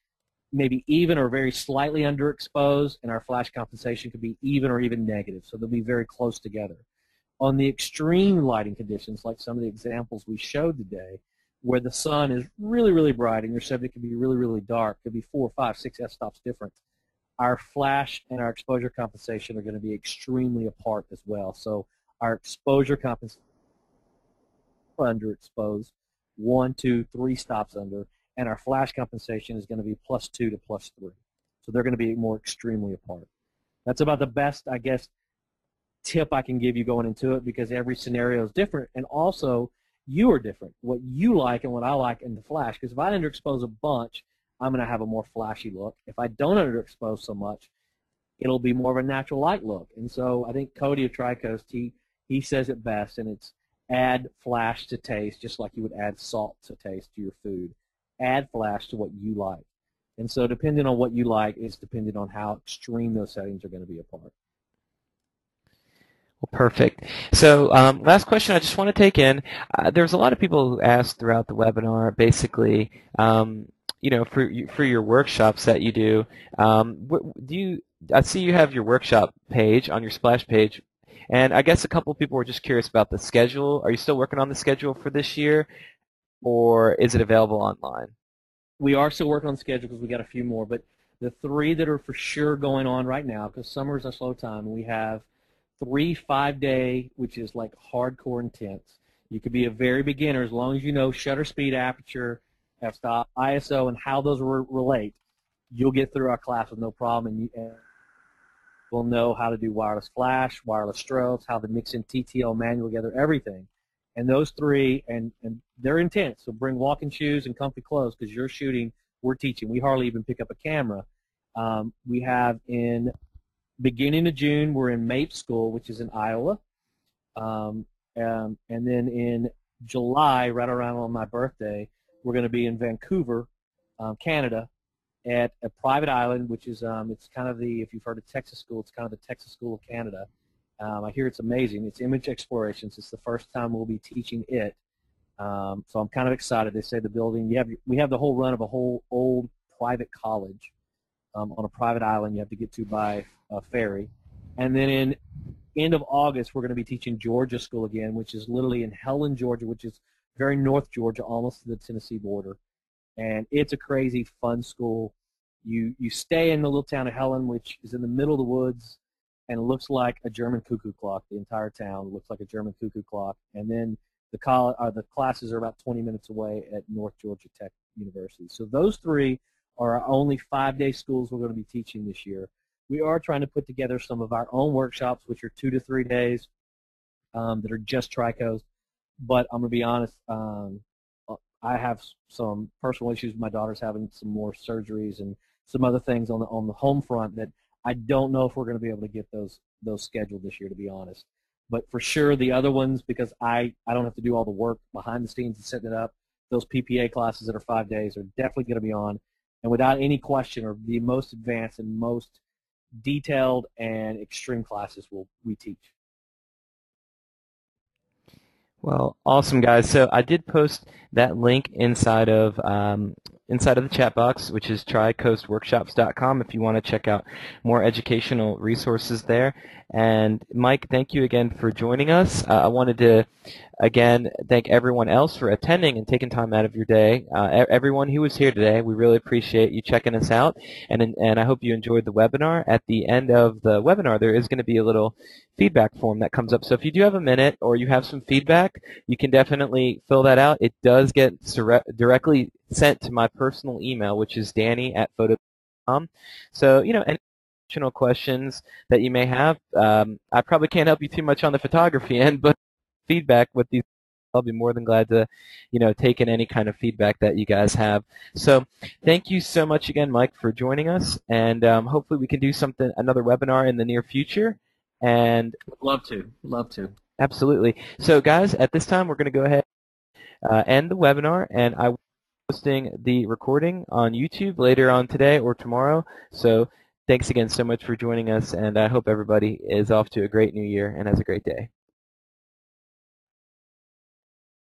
maybe even or very slightly underexposed, and our flash compensation could be even or even negative, so they'll be very close together. On the extreme lighting conditions, like some of the examples we showed today, where the sun is really bright and your subject can be really dark, could be 4, 5, 6 f-stops difference, our flash and our exposure compensation are going to be extremely apart as well. So our exposure compensation underexposed, 1, 2, 3 stops under, and our flash compensation is going to be +2 to +3. So they're going to be more extremely apart. That's about the best, I guess, tip I can give you going into it, because every scenario is different, and also you are different. What you like and what I like in the flash, because if I underexpose a bunch, I'm going to have a more flashy look. If I don't underexpose so much, it'll be more of a natural light look. And so I think Cody of TriCoast, he says it best, and it's add flash to taste, just like you would add salt to taste to your food. Add flash to what you like. And so depending on what you like is dependent on how extreme those settings are going to be apart. Well, perfect. So last question I just want to take in. There's a lot of people who asked throughout the webinar, basically, for your workshops that you do, I see you have your workshop page on your splash page, and I guess a couple of people were just curious about the schedule. Are you still working on the schedule for this year, or is it available online? We are still working on the schedule because we got a few more, but the 3 that are for sure going on right now, because summer is a slow time, we have 3 5-day, which is like hardcore intense. You could be a very beginner as long as you know shutter speed, aperture, f-stop, ISO, and how those relate. You'll get through our class with no problem, and we'll know how to do wireless flash, wireless strobes, how to mix in TTL manual together, everything. And those 3, and they're intense, so bring walking shoes and comfy clothes because you're shooting, we're teaching. We hardly even pick up a camera. We have in beginning of June, we're in MAPE School, which is in Iowa. And then in July, right around on my birthday, we're going to be in Vancouver, Canada, at a private island, which is, it's kind of the, if you've heard of Texas School, it's kind of the Texas School of Canada. I hear it's amazing. It's image explorations. It's the first time we'll be teaching it. So I'm kind of excited. They say the building, we have the whole run of a whole old private college on a private island you have to get to by ferry. And then in end of August, we're going to be teaching Georgia School again, which is literally in Helen, Georgia, which is very North Georgia, almost to the Tennessee border. And it's a crazy, fun school. You stay in the little town of Helen, which is in the middle of the woods, and it looks like a German cuckoo clock. The entire town looks like a German cuckoo clock. And then the classes are about 20 minutes away at North Georgia Tech University. So those three are our only 5-day schools we're going to be teaching this year. We are trying to put together some of our own workshops, which are 2 to 3 days, that are just TriCoast. But I'm going to be honest, I have some personal issues. My daughter's having some more surgeries and some other things on the home front that I don't know if we're going to be able to get those scheduled this year, to be honest. But for sure, the other ones, because I don't have to do all the work behind the scenes and setting it up, those PPA classes that are 5 days are definitely going to be on. And without any question, are the most advanced and most detailed and extreme classes we teach. Well, awesome, guys. So I did post that link inside of the chat box, which is tricoastworkshops.com, if you want to check out more educational resources there. And Mike, thank you again for joining us. I wanted to again thank everyone else for attending and taking time out of your day. Everyone who was here today, we really appreciate you checking us out, and I hope you enjoyed the webinar. At the end of the webinar, there is going to be a little feedback form that comes up. So if you do have a minute or you have some feedback, you can definitely fill that out. It does get directly sent to my personal email, which is danny@photobiz.com. So, any additional questions that you may have, I probably can't help you too much on the photography end, but feedback with these, I'll be more than glad to, take in any kind of feedback that you guys have. So thank you so much again, Mike, for joining us, and hopefully we can do another webinar in the near future. And love to. Absolutely. So guys, at this time, we're going to go ahead end the webinar, and I will be posting the recording on YouTube later on today or tomorrow. So thanks again so much for joining us, and I hope everybody is off to a great new year and has a great day.